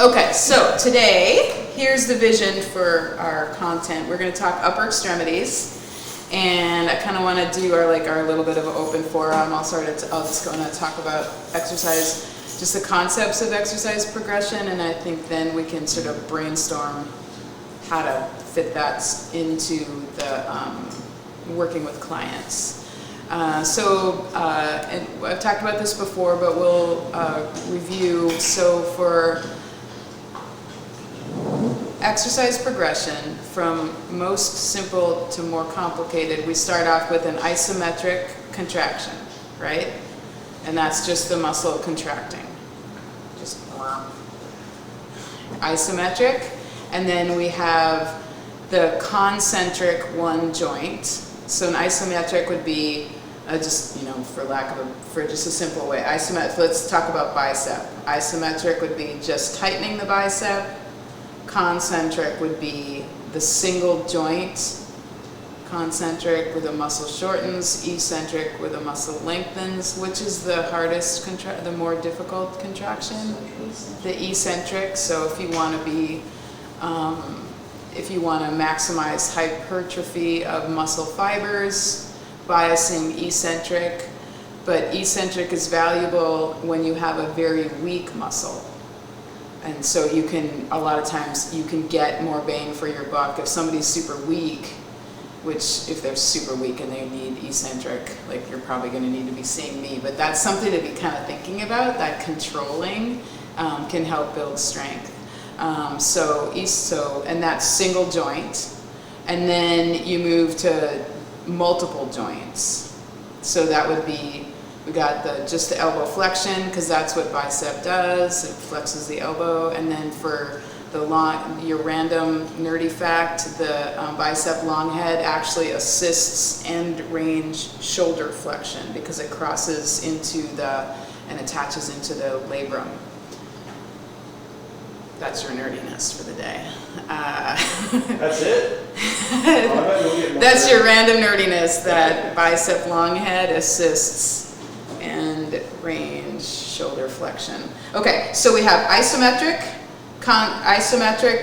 Okay, so today, here's the vision for our content. We're going to talk upper extremities, and I kind of want to do our little bit of an open forum. I'll just going to talk about exercise, just the concepts of exercise progression, and I think then we can sort of brainstorm how to fit that into the working with clients. And I've talked about this before, but we'll review. So for exercise progression, from most simple to more complicated, we start off with an isometric contraction, right? And that's just the muscle contracting. Just isometric. And then we have the concentric one joint. So an isometric would be for just a simple way. Let's talk about bicep. Isometric would be just tightening the bicep. Concentric would be the single joint. Concentric where the muscle shortens. Eccentric where the muscle lengthens. Which is the hardest the more difficult contraction? The eccentric. So if you want to maximize hypertrophy of muscle fibers, biasing eccentric, but eccentric is valuable when you have a very weak muscle. And so a lot of times you can get more bang for your buck if somebody's super weak, which if they're super weak and they need eccentric, you're probably going to need to be seeing me. But that's something to be kind of thinking about, that controlling can help build strength. And that's single joint. And then you move to multiple joints. So that would be, we got just the elbow flexion, because that's what bicep does. It flexes the elbow. And then for your random nerdy fact, the bicep long head actually assists end range shoulder flexion because it crosses and attaches into the labrum. That's your nerdiness for the day. That's it? That's your random nerdiness, that bicep long head assists and range shoulder flexion. Okay, so we have isometric,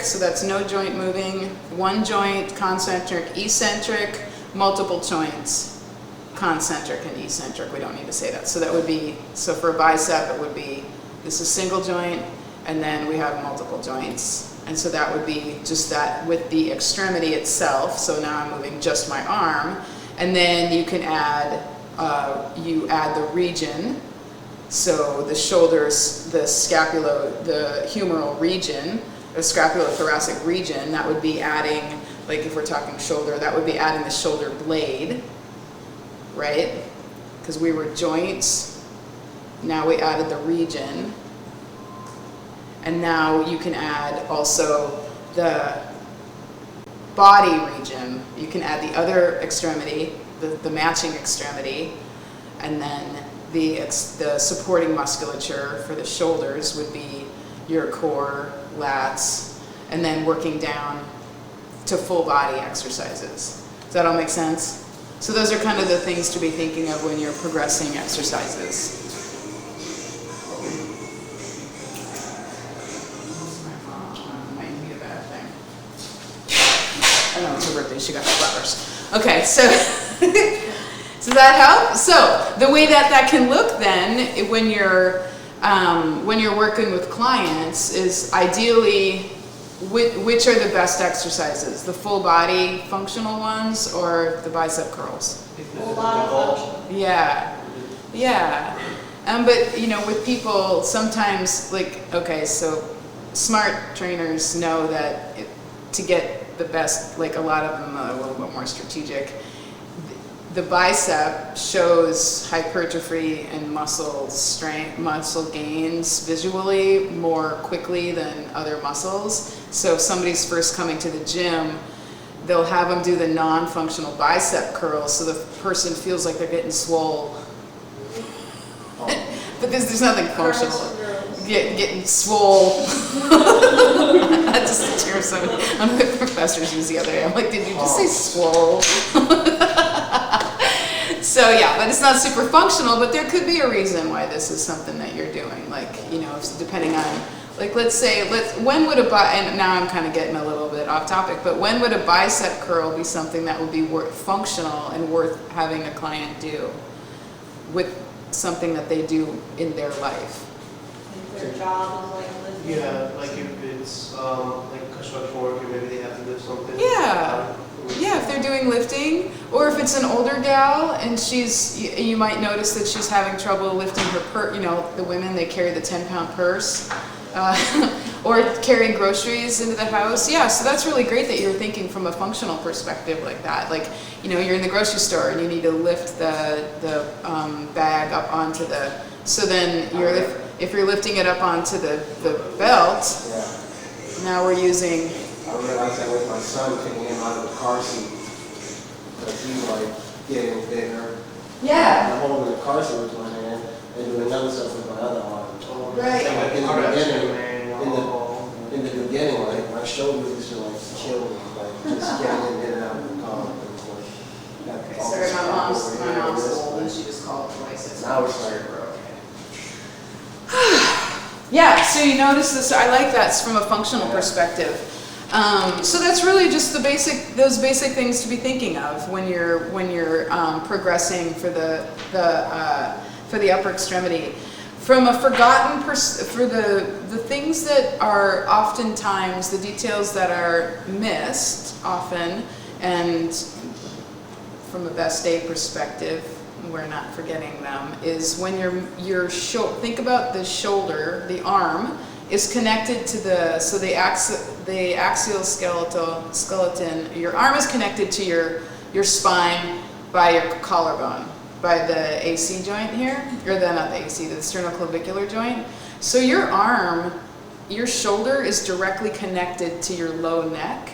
so that's no joint moving, one joint, concentric, eccentric, multiple joints, concentric and eccentric. We don't need to say that. So that would be, for a bicep, it would be, this is single joint, and then we have multiple joints. And so that would be just that with the extremity itself. So now I'm moving just my arm. And then you can add, the region. So the shoulders, the humeral region, the scapulothoracic region, that would be adding, if we're talking shoulder, that would be adding the shoulder blade, right? Because we were joints. Now we added the region. And now you can add also the body region. You can add the other extremity, the matching extremity, and then the supporting musculature for the shoulders would be your core, lats, and then working down to full body exercises. Does that all make sense? So those are kind of the things to be thinking of when you're progressing exercises. I know it's her birthday, she got flowers. Okay, so does that help? So the way that can look then, when you're working with clients, is ideally which are the best exercises? The full body functional ones or the bicep curls? Yeah. But with people sometimes so smart trainers know that to get the best, a lot of them are a little bit more strategic. The bicep shows hypertrophy and muscle strength, muscle gains visually more quickly than other muscles. So if somebody's first coming to the gym, they'll have them do the non-functional bicep curls so the person feels like they're getting swole. But there's nothing functional. Getting swole. I just hear one of the professors used the other day. I'm like, did you just say swole? So yeah, but it's not super functional, but there could be a reason why this is something that you're doing. Depending on Like let's say, when would and now I'm kind of getting a little bit off topic, but when would a bicep curl be something that would be functional and worth having a client do with something that they do in their life? If their job is like lifting. Yeah, like if it's like construction work, or maybe they have to lift something. Yeah. Yeah, if they're doing lifting, or if it's an older gal and you might notice that she's having trouble lifting her the women, they carry the 10-pound purse, or carrying groceries into the house. Yeah, so that's really great that you're thinking from a functional perspective like that. Like, you're in the grocery store and you need to lift the bag up onto so then if you're lifting it up onto the belt, now we're using. I realized that with my son, taking him out of the car seat, because he's like getting bigger. Yeah. I'm holding the car seat with my hand and doing another stuff with my other arm. Right. Like in the beginning, like my shoulders used to like kill me, like just getting in and out of the car. Okay, sorry, my mom's old and she just called twice. Now it's like, yeah, so you notice this, I like that from a functional perspective. So that's really just those basic things to be thinking of when you're progressing for the upper extremity. From a forgotten for the things that are oftentimes the details that are missed often, and from a best day perspective, we're not forgetting them, is when think about the shoulder, the arm is connected to the axial skeleton. Your arm is connected to your spine by your collarbone, by the AC joint here, or not the AC, the sternoclavicular joint. So your shoulder is directly connected to your low neck.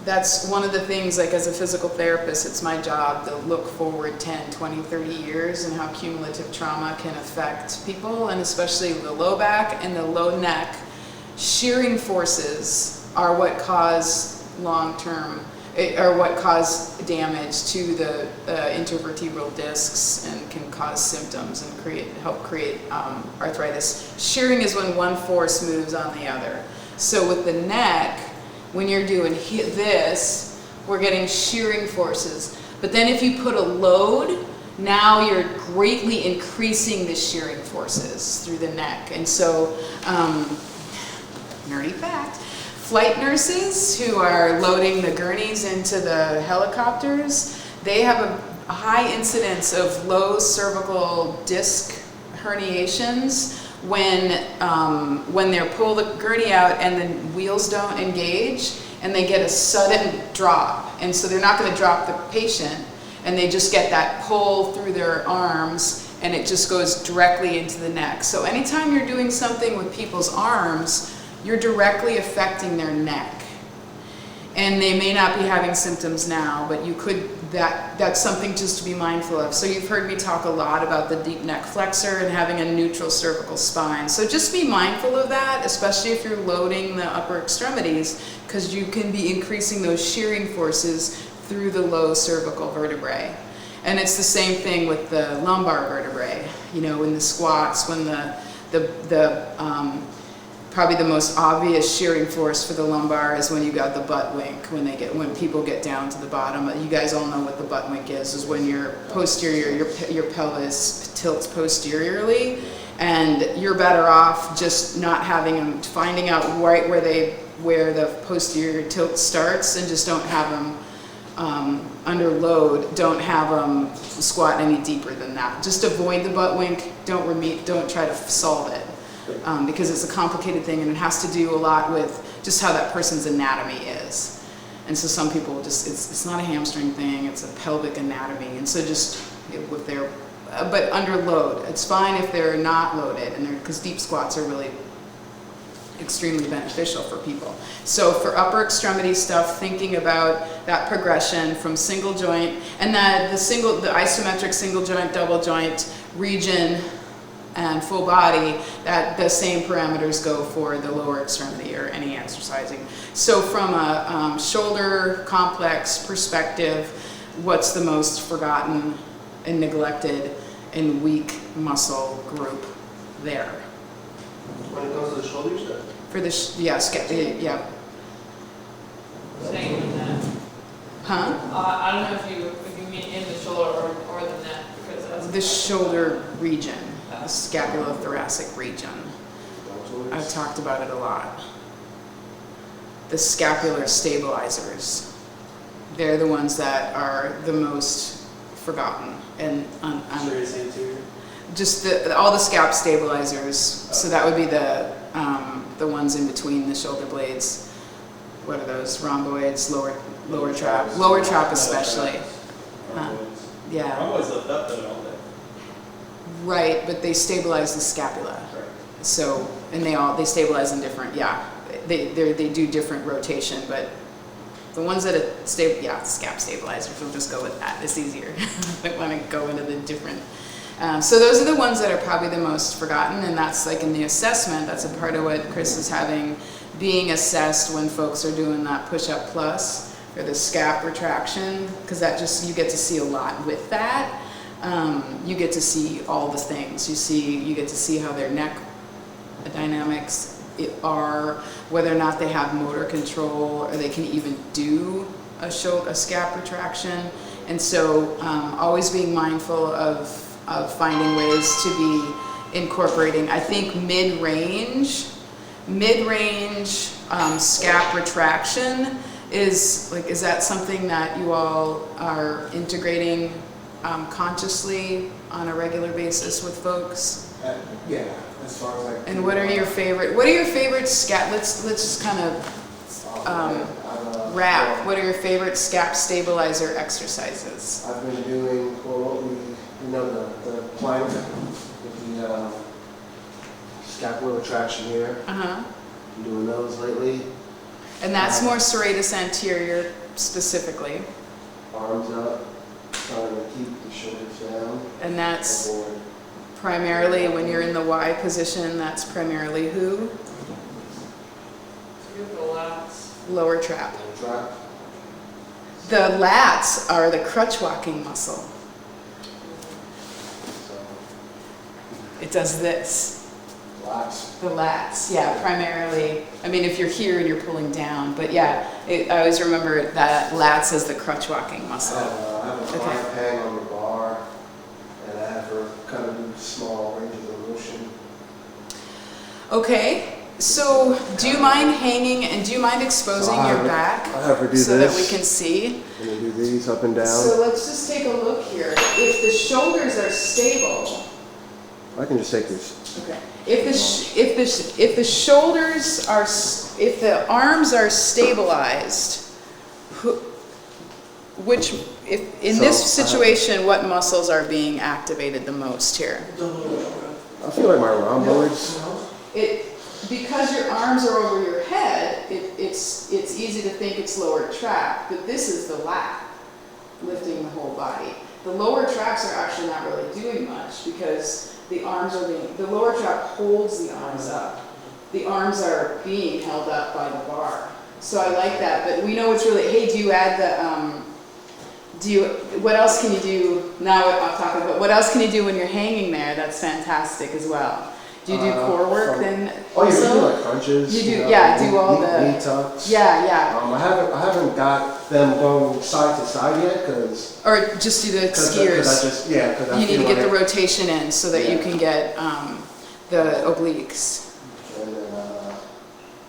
That's one of the things, like as a physical therapist, it's my job to look forward 10, 20, 30 years and how cumulative trauma can affect people, and especially the low back and the low neck. Shearing forces are what cause damage to the intervertebral discs and can cause symptoms and help create arthritis. Shearing is when one force moves on the other. So with the neck, when you're doing this, we're getting shearing forces. But then if you put a load, now you're greatly increasing the shearing forces through the neck. And so, nerdy fact, flight nurses who are loading the gurneys into the helicopters, they have a high incidence of low cervical disc herniations when they pull the gurney out and the wheels don't engage and they get a sudden drop. And so they're not going to drop the patient, and they just get that pull through their arms and it just goes directly into the neck. So anytime you're doing something with people's arms, you're directly affecting their neck. And they may not be having symptoms now, but that's something just to be mindful of. So you've heard me talk a lot about the deep neck flexor and having a neutral cervical spine. So just be mindful of that, especially if you're loading the upper extremities, because you can be increasing those shearing forces through the low cervical vertebrae. And it's the same thing with the lumbar vertebrae. In the squats, when probably the most obvious shearing force for the lumbar is when you got the butt wink, when people get down to the bottom. You guys all know what the butt wink is when your pelvis tilts posteriorly, and you're better off just not having them, finding out right where the posterior tilt starts, and just don't have them under load, don't have them squat any deeper than that. Just avoid the butt wink, don't try to solve it. Because it's a complicated thing, and it has to do a lot with just how that person's anatomy is. And so some people it's not a hamstring thing, it's a pelvic anatomy. And so but under load, it's fine if they're not loaded, because deep squats are really extremely beneficial for people. So for upper extremity stuff, thinking about that progression from single joint, and that the isometric single joint, double joint region, and full body, that the same parameters go for the lower extremity or any exercising. So from a shoulder complex perspective, what's the most forgotten and neglected and weak muscle group there? When it comes to the shoulder, you said? For the, yeah. Saying the neck. Huh? I don't know if you mean in the shoulder or the neck, because that's. The shoulder region, the scapulothoracic region. I've talked about it a lot. The scapular stabilizers. They're the ones that are the most forgotten. And just all the scap stabilizers. So that would be the ones in between the shoulder blades. What are those? Rhomboids, lower trap especially. Yeah. Rhomboids lift up though, don't they? Right, but they stabilize the scapula. Right. So, and they stabilize in different, they do different rotation, but the ones that are scap stabilizers, we'll just go with that, it's easier. I don't want to go into the different. So those are the ones that are probably the most forgotten, and that's like in the assessment, that's a part of what Chris is having, being assessed when folks are doing that push-up plus, or the scap retraction, because that just, you get to see a lot with that. You get to see all the things. You get to see how their neck dynamics are, whether or not they have motor control, or they can even do a scap retraction. And so always being mindful of finding ways to be incorporating, I think mid-range scap retraction is that something that you all are integrating consciously on a regular basis with folks? Yeah, as far as like. And what are your favorite scap, let's just kind of wrap. What are your favorite scap stabilizer exercises? I've been doing, the plank with the scapular traction here. Uh-huh. I'm doing those lately. And that's more serratus anterior specifically. Arms up, trying to keep the shoulders down. And that's Forward. primarily, when you're in the Y position, that's primarily who? Lower trap. Trap. The lats are the crutch walking muscle. So, It does this. lats. The lats, yeah, primarily. I mean, if you're here and you're pulling down, but yeah, I always remember that lats as the crutch walking muscle. I have a client hang on the bar, and I have her kind of do small ranges of motion. Okay, so do you mind hanging and do you mind exposing So your back I have her do so this. that we can see? And then do these up and down. So let's just take a look here. If the shoulders are stable, I can just take this. okay. If the shoulders are, if the arms are stabilized, if in this situation, what muscles are being activated the most here? I feel like my rhomboids. Because your arms are over your head, it's easy to think it's lower trap, but this is the lat, lifting the whole body. The lower traps are actually not really doing much because the lower trap holds the arms up. The arms are being held up by the bar. So I like that, but we know it's really, hey, do you add the, what else can you do, now off topic, but what else can you do when you're hanging there? That's fantastic as well. Do you do core work then also? Oh, you do like crunches. You do, do all the... Knee tucks. Yeah. I haven't got them going side to side yet, because... Or just do the skiers. You You need to get the rotation in so that you can get the obliques. And then,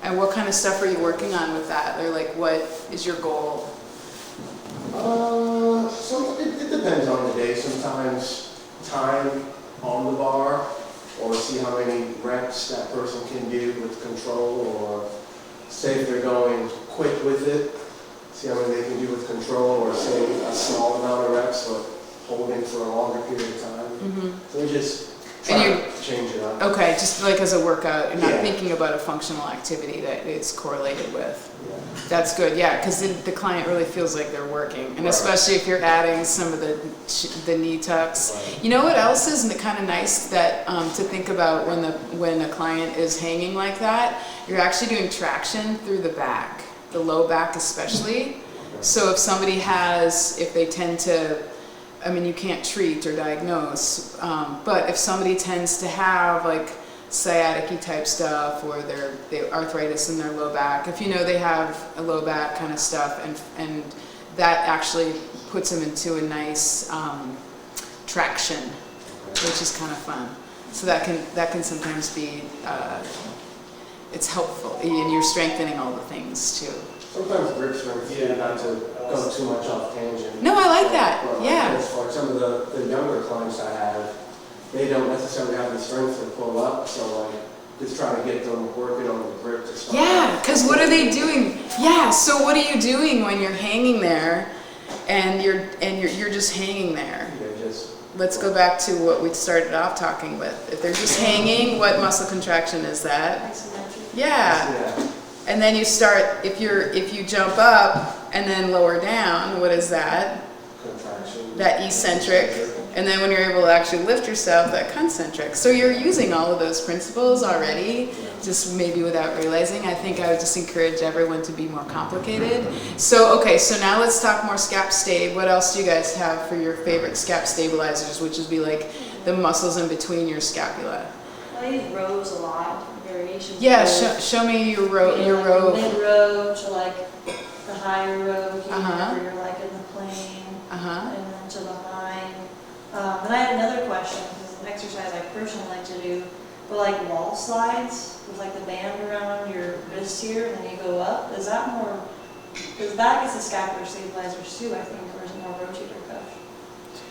And what kind of stuff are you working on with that? Or like, what is your goal? It depends on the day. Sometimes time on the bar, or see how many reps that person can do with control, or say if they're going quick with it, see how many they can do with control, or say a small amount of reps but holding for a longer period of time. Mm-hmm. So we just try to change it up. Okay, just like as a workout, you're not Yeah. thinking about a functional activity that it's correlated with. Yeah. That's good, yeah, because the client really feels like they're working, and Right. especially if you're adding some of the knee tucks. Right. You know what else is kind of nice that to think about when a client is hanging like that? You're actually doing traction through the back, the low back especially. So if they tend to, I mean, you can't treat or diagnose, but if somebody tends to have like sciatic-y type stuff, or they arthritis in their low back. If you know they have a low back kind of stuff, and that actually puts them into a nice traction, which is kind of fun. So that can sometimes be it's helpful, and you're strengthening all the things too. Sometimes grip strength, not to go too much off tangent. No, I like that. Yeah. As for some of the younger clients I have, they don't necessarily have the strength to pull up, so like just trying to get them working on the grip to start. Yeah, because what are they doing? Yeah, so what are you doing when you're hanging there, and you're just hanging there? Let's go back to what we started off talking with. If they're just hanging, what muscle contraction is that? Isometric. Yeah. And then you start, if you jump up and then lower down, what is that? Contraction. That eccentric. And then when you're able to actually lift yourself, that concentric. So you're using all of those principles already, just maybe without realizing. I think I would just encourage everyone to be more complicated. So, okay, so now let's talk more scap stave. What else do you guys have for your favorite scap stabilizers, which would be like the muscles in between your scapula? I use rows a lot, variations. Yeah, show me your row. Mid row to like the higher row, where you're like in the plane, and then to behind. And I had another question, because it's an exercise I personally like to do, but like wall slides with like the band around your wrist here, and then you go up. Is that more? Because that gets the scapular stabilizers too, I think, or is it more rotator cuff?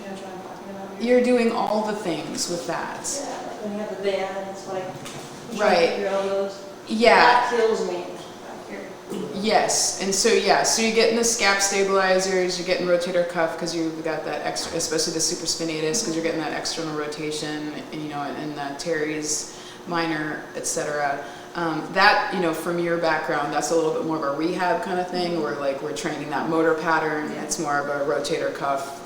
You know what I'm talking about? You're doing all the things with that. Yeah, like when you have the band, and it's like Right. your elbows. Yeah. That kills me back here. Yes, and so so you're getting the scap stabilizers, you're getting rotator cuff because you've got that extra, especially the supraspinatus, because you're getting that external rotation, and and the teres minor, etc. That from your background, that's a little bit more of a rehab kind of thing, where like we're training that motor pattern. It's more of a rotator cuff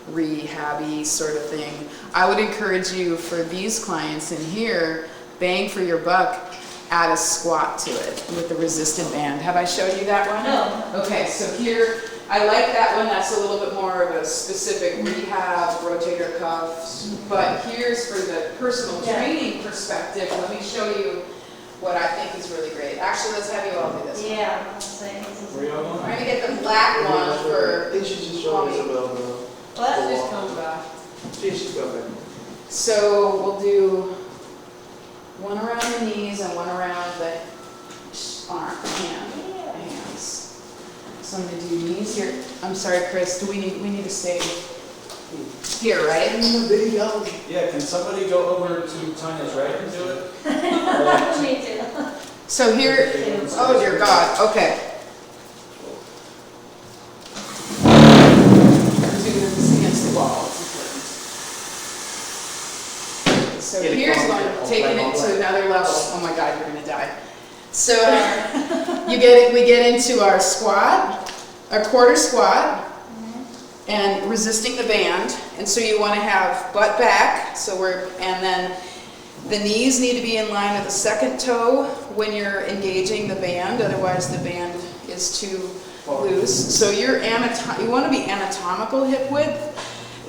rehab-y sort of thing. I would encourage you, for these clients in here, bang for your buck, add a squat to it with the resisted band. Have I showed you that one? No. Okay, so here, I like that one. That's a little bit more of a specific rehab, rotator cuffs. But here's for the personal training perspective. Let me show you what I think is really great. Actually, let's have you all do this. Yeah, I'm saying this is. We're going to get the black one for. I think she's just showing Isabel What? Just come back. She's coming. So we'll do one around the knees and one around the hands. So I'm gonna do knees here. I'm sorry, Chris. We need to stay here, right? Yeah, can somebody go over to Tonya's right and do it? Me too. So here. Oh dear God. Okay. Do this against the wall. So here's one, taking it to another level. Oh my God, you're gonna die. So we get into our squat, our quarter squat, and resisting the band. And so you want to have butt back. And then the knees need to be in line with the second toe when you're engaging the band. Otherwise, the band is too loose. So you want to be anatomical hip width,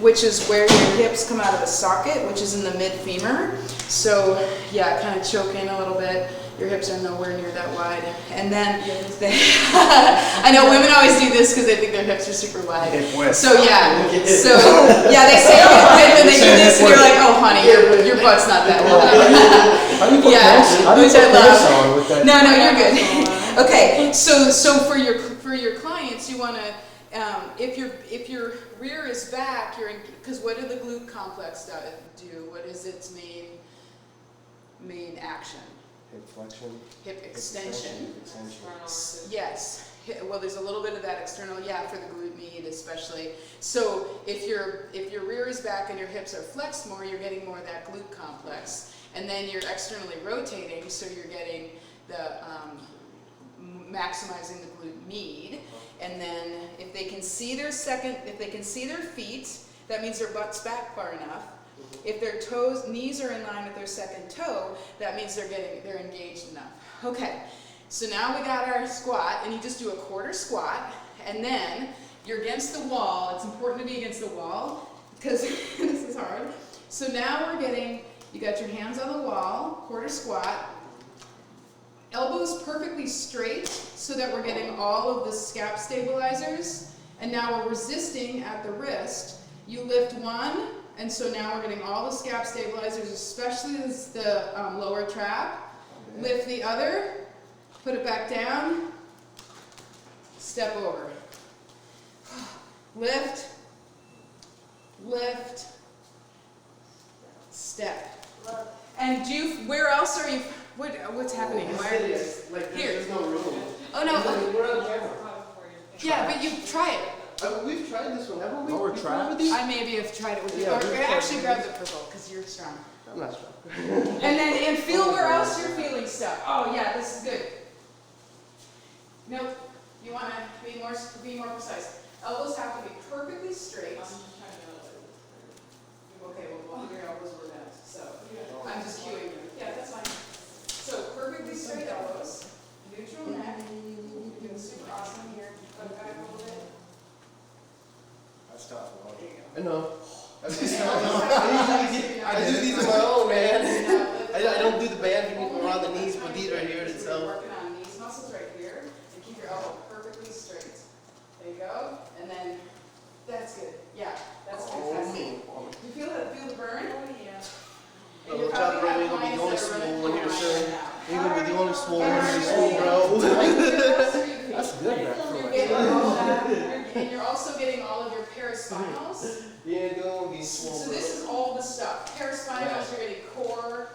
which is where your hips come out of the socket, which is in the mid-femur. So yeah, kind of choke in a little bit. Your hips are nowhere near that wide. And then, I know women always do this because they think their hips are super wide. So yeah, they say hip width and they do this and you're like, oh honey, your butt's not that wide. Which I love. No, you're good. Okay, so for your clients, you want to, if your rear is back, because what did the glute complex do? What is its main action? Hip flexion. Hip extension. External. Yes. Well, there's a little bit of that external, for the glute med especially. So if your rear is back and your hips are flexed more, you're getting more of that glute complex. And then you're externally rotating, so you're getting the maximizing the glute med. And then if they can see their feet, that means their butt's back far enough. If their knees are in line with their second toe, that means they're engaged enough. Okay, so now we got our squat, and you just do a quarter squat, and then you're against the wall. It's important to be against the wall, because this is hard. So now we're getting You got your hands on the wall, quarter squat. Elbows perfectly straight so that we're getting all of the scap stabilizers. And now we're resisting at the wrist. You lift one, and so now we're getting all the scap stabilizers, especially the lower trap. Lift the other, put it back down, step over. Lift, lift, step. And where else are you, what's happening? Why are you? Like, Here. there's no room. Oh, no. We're on camera. Yeah, but you try it. We've tried this one, haven't we? Oh, we're Before trying? with these? I maybe have tried it with you. Yeah, Or we've tried actually it. grab the purple, because you're strong. I'm not strong. And feel where else you're feeling stuff. Oh yeah, this is good. Nope. You want to be more precise. Elbows have to be perfectly straight. Okay, well, one of your elbows were bent, so I'm just cueing you. Yeah, that's fine. So perfectly straight elbows, neutral neck. You're doing super awesome here. Go back a little bit. That's tough. There you go. I know. I I do these on my own, man. I don't do the band around the knees, but these right here So itself. working on these muscles right here, and keep your elbow perfectly straight. There you go, and then, that's good. Yeah, that's fantastic. You feel the burn? Oh, yeah. And you're Watch out, probably bro, have you're clients gonna be the only that are really swole one here, fine sir. now. You're gonna be the only swole one in Alright. this school, bro. That's good, man. And you're also getting all of your paraspinals. Yeah, don't be swole. So this is all the stuff. Paraspinals, you're getting core.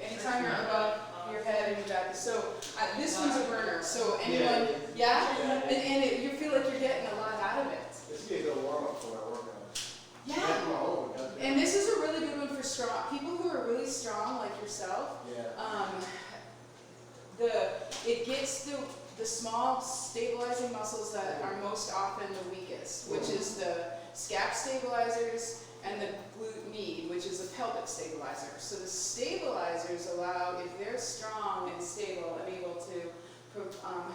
Anytime you're above your head and your back. So this one's a burner. So anyone, yeah? And you feel like you're getting a lot out of it. This would be a good warm up for my workout. Yeah. And this is a really good one for strong people who are really strong, like yourself. Yeah. It gets the small stabilizing muscles that are most often the weakest, which is the scap stabilizers and the glute med, which is a pelvic stabilizer. So the stabilizers allow, if they're strong and stable and able to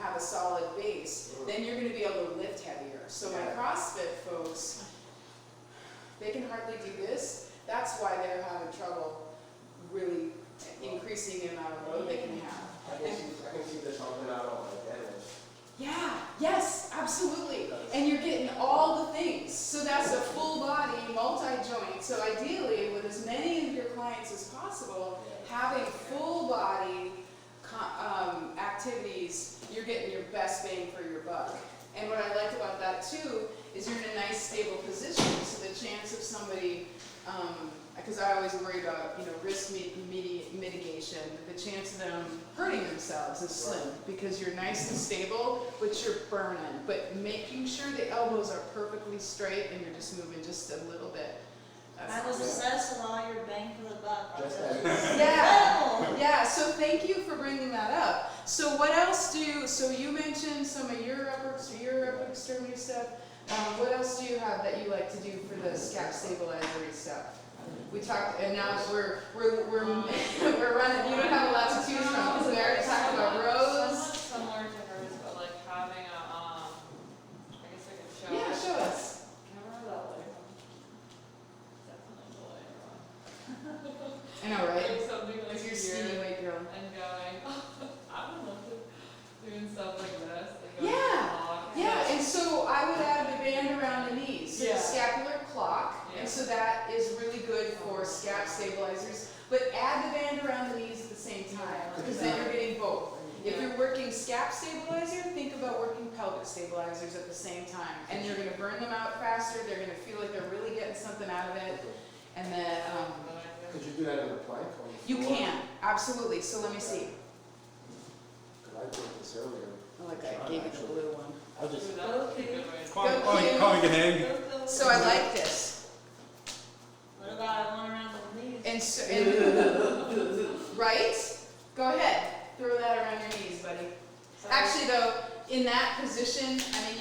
have a solid base, then you're going to be able to lift heavier. So my CrossFit folks, they can hardly do this. That's why they're having trouble really increasing the amount of load they can have. I can see this helping out on my deadlift. Yeah, yes, absolutely. And you're getting all the things. So that's a full body, multi-joint. So ideally, with as many of your clients as possible, having full body activities, you're getting your best bang for your buck. And what I liked about that too is you're in a nice stable position. So the chance of somebody, because I always worry about risk mitigation, the chance of them hurting themselves is slim because you're nice and stable, but you're burning. But making sure the elbows are perfectly straight and you're just moving just a little bit. I was obsessed with all your bang for the buck. Just Yeah, so thank you for bringing that up. So what else so you mentioned some of your upper extremity stuff. What else do you have that you like to do for the scap stabilizer stuff? We talked, and now we're running, you don't have a lot to choose from, because we already talked about rows. Similar to hers, but like having a, I guess I could show. Yeah, show us. Camera that way. Definitely the way. I know, right? Like something like Because you're skinny here white girl. and going, I don't know, doing stuff like this. Like going Yeah, to yeah, and so I would add the band around the knees, so the Yeah. scapular clock, Yeah. and so that is really good for scap stabilizers, but add the band around the knees at the same time, because then you're getting both. If you're working scap stabilizer, think about working pelvic stabilizers at the same time, and you're gonna burn them out faster, they're gonna feel like they're really getting something out of it, and then, Could you do that in a plank? On the you floor? can, absolutely, so let me see. Because I did this earlier. I like I gave you the blue one. I'll just. That would be a good way to Go, Q. hang. So I like this. What about one around the knees? And so, right? Go ahead, throw that around your knees, buddy. Actually though, in that position, I mean,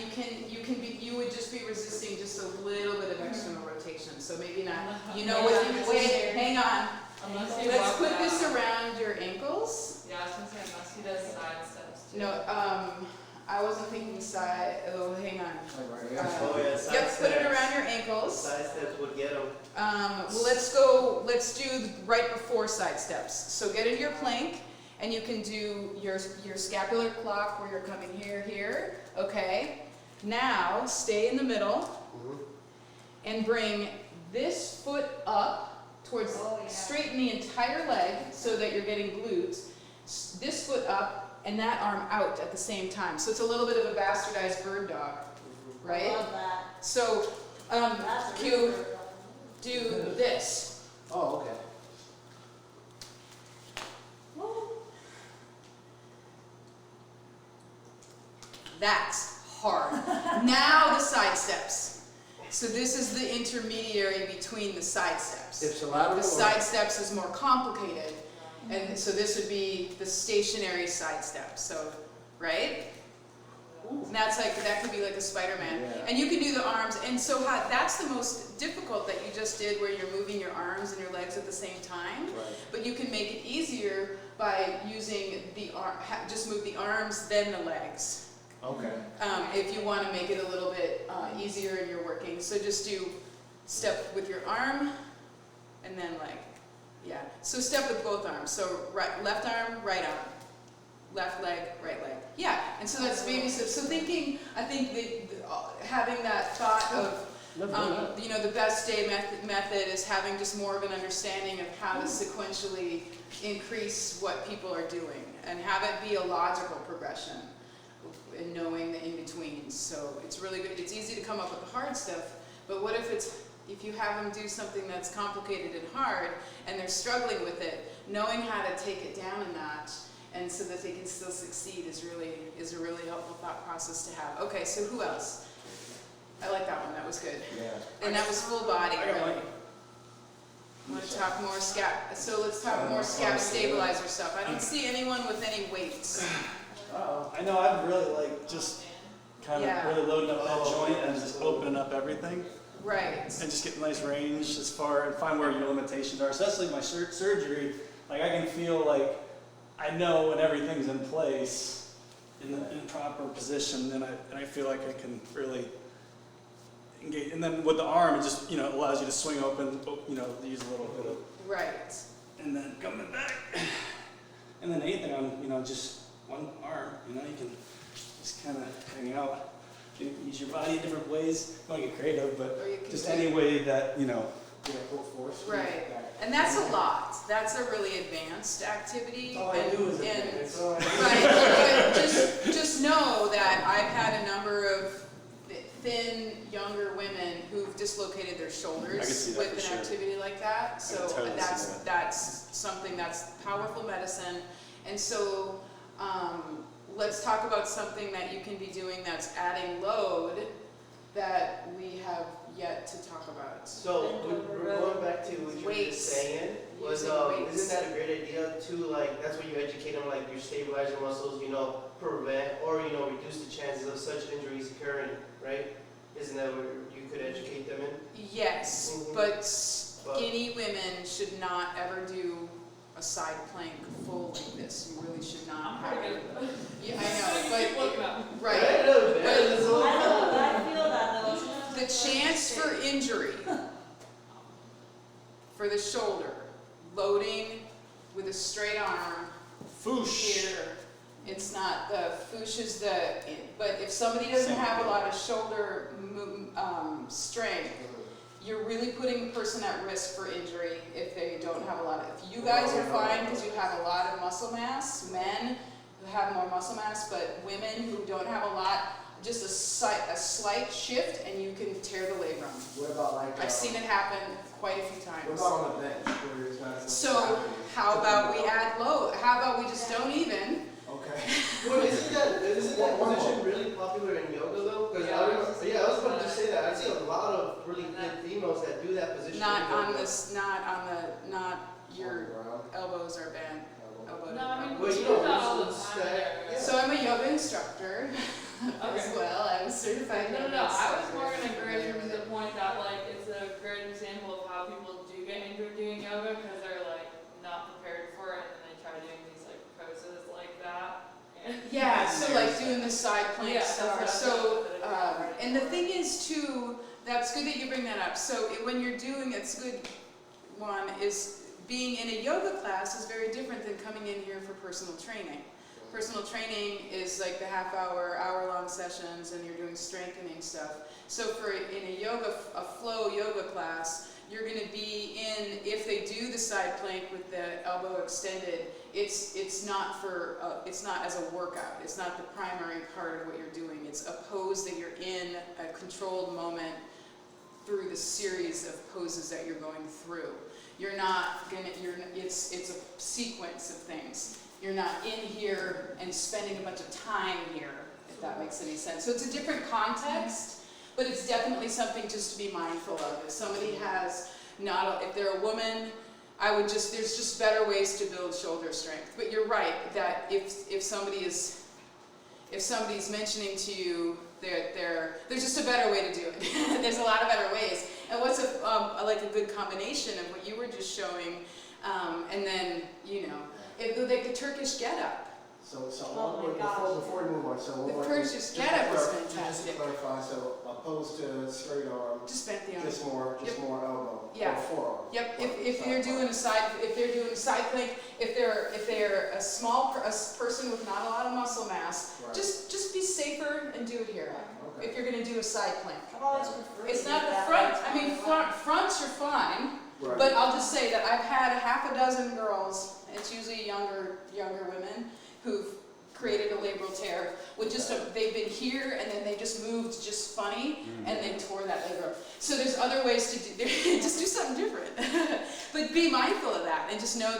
you would just be resisting just a little bit of external rotation, so maybe not, wait, hang on. Unless you Let's walk put back. this around your ankles. Yeah, I was gonna say unless he does side steps too. No, I wasn't thinking side, oh, hang on. Like right here. Oh, yeah, side Yep, put it steps. around your ankles. Side steps would get them. Well, let's do right before side steps. So get into your plank, and you can do your scapular clock where you're coming here, okay? Now, stay in the middle, and bring this foot up towards, straighten the entire leg so that you're getting glutes. This foot up, and that arm out at the same time. So it's a little bit of a bastardized bird dog, right? I love that. So, That's a Q, really good one. do this. Oh, okay. That's hard. Now the side steps. So this is the intermediary between the side steps. Ipsilateral. The side steps is more complicated, and so this would be the stationary side step. So, right? And that's like, that could be like a Spider-Man. Yeah. And you can do the arms, and so that's the most difficult that you just did, where you're moving your arms and your legs at the same time. Right. But you can make it easier by using the arm, just move the arms, then the legs. Okay. If you want to make it a little bit easier and you're working. So just do step with your arm and then leg. Yeah. So step with both arms. So left arm, right arm. Left leg, right leg. Yeah. And so that's baby steps. So thinking, I think having that thought of, you know, the best day method is having just more of an understanding of how to sequentially increase what people are doing and have it be a logical progression. And knowing the in-betweens. So it's really good. It's easy to come up with the hard stuff, but what if you have them do something that's complicated and hard and they're struggling with it, knowing how to take it down a notch and so that they can still succeed is a really helpful thought process to have. Okay, so who else? I like that one. That was good. Yeah. And that was full body. I got Really. one. Want to talk more scap? So let's talk more scap stabilizer stuff. I don't see anyone with any weights. I know, I've really just kind of really loading up that joint and just opening up everything. Right. And just get nice range as far, and find where your limitations are, especially my surgery. Like I can feel like I know when everything's in place in the proper position, and I feel like I can really engage. And then with the arm, it just, allows you to swing open, use a little bit of, Right. and then coming back. And then anything on, just one arm, you can just kind of hang out. You can use your body in different ways. You want to get creative, but just any way that, Full force. Right. And that's a lot. That's a really advanced activity. All I do is advance. Right. But just know that I've had a number of thin, younger women who've dislocated their shoulders with an activity like that. So that's something that's powerful medicine. And so let's talk about something that you can be doing that's adding load that we have yet to talk about. So we're going back to what you were just saying. Isn't that a great idea too? Like that's what you educate them, like your stabilizer muscles, prevent or reduce the chances of such injuries occurring, right? Isn't that what you could educate them in? Yes, but skinny women should not ever do a side plank full like this. You really should not. I'm pretty good. Yeah, I know, but right. I feel that though. The chance for injury for the shoulder, loading with a straight arm here. It's not the foosh is but if somebody doesn't have a lot of shoulder strength, you're really putting the person at risk for injury if they don't have a lot of. If you guys are fine because you have a lot of muscle mass, men who have more muscle mass, but women who don't have a lot, just a slight shift and you can tear the labrum. What about I've seen it happen quite a few times. What about on the bench where it's not So how about we add load? How about we just don't even? Okay. Well, isn't that position really popular in yoga though? Because I was about to just say that. I see a lot of really good females that do that position. Not your elbows are bent. Elbow No, I mean, Well, we you do know, that all the it's time. stacked. there. So I'm a yoga instructor as well. I'm certified. No, yoga I was instructor. more going to encourage you to the point that, it's a great example of how people do get injured doing yoga because they're, not prepared for it and then they try doing these, poses like that. Yeah, so like doing the side plank Yeah, stuff. that's So, what I and the thing is too, that's good that you bring that up. So when you're doing, it's good one, is being in a yoga class is very different than coming in here for personal training. Personal training is like the hour-long sessions, and you're doing strengthening stuff. So in a flow yoga class, you're going to be in, if they do the side plank with the elbow extended, it's not as a workout. It's not the primary part of what you're doing. It's a pose that you're in, a controlled moment through the series of poses that you're going through. It's a sequence of things. You're not in here and spending a bunch of time here, if that makes any sense. So it's a different context, but it's definitely something just to be mindful of. If somebody has if they're a woman, there's just better ways to build shoulder strength. But you're right, that if somebody's mentioning to you, there's just a better way to do it. There's a lot of better ways. And what's a good combination of what you were just showing, and then, like the Turkish get-up. So Oh my gosh. before we move on, so The one more Turkish just get-up is Just fantastic. to clarify, so opposed to straight arm, Just bent the arm. just more elbow, Yeah. or forearm. Yep. Or If side they're doing plank. a side plank, if they're a small person with not a lot of muscle mass, Right. just be safer and do it here. Okay. If you're going to do a side plank. I've always preferred. It's to not do the that. front. I mean, fronts are fine, Right. but I'll just say that I've had a half a dozen girls. It's usually younger women who've created a labral tear with they've been here and then they just moved just funny and they tore that labrum. So there's other ways to do, just do something different. But be mindful of that and just know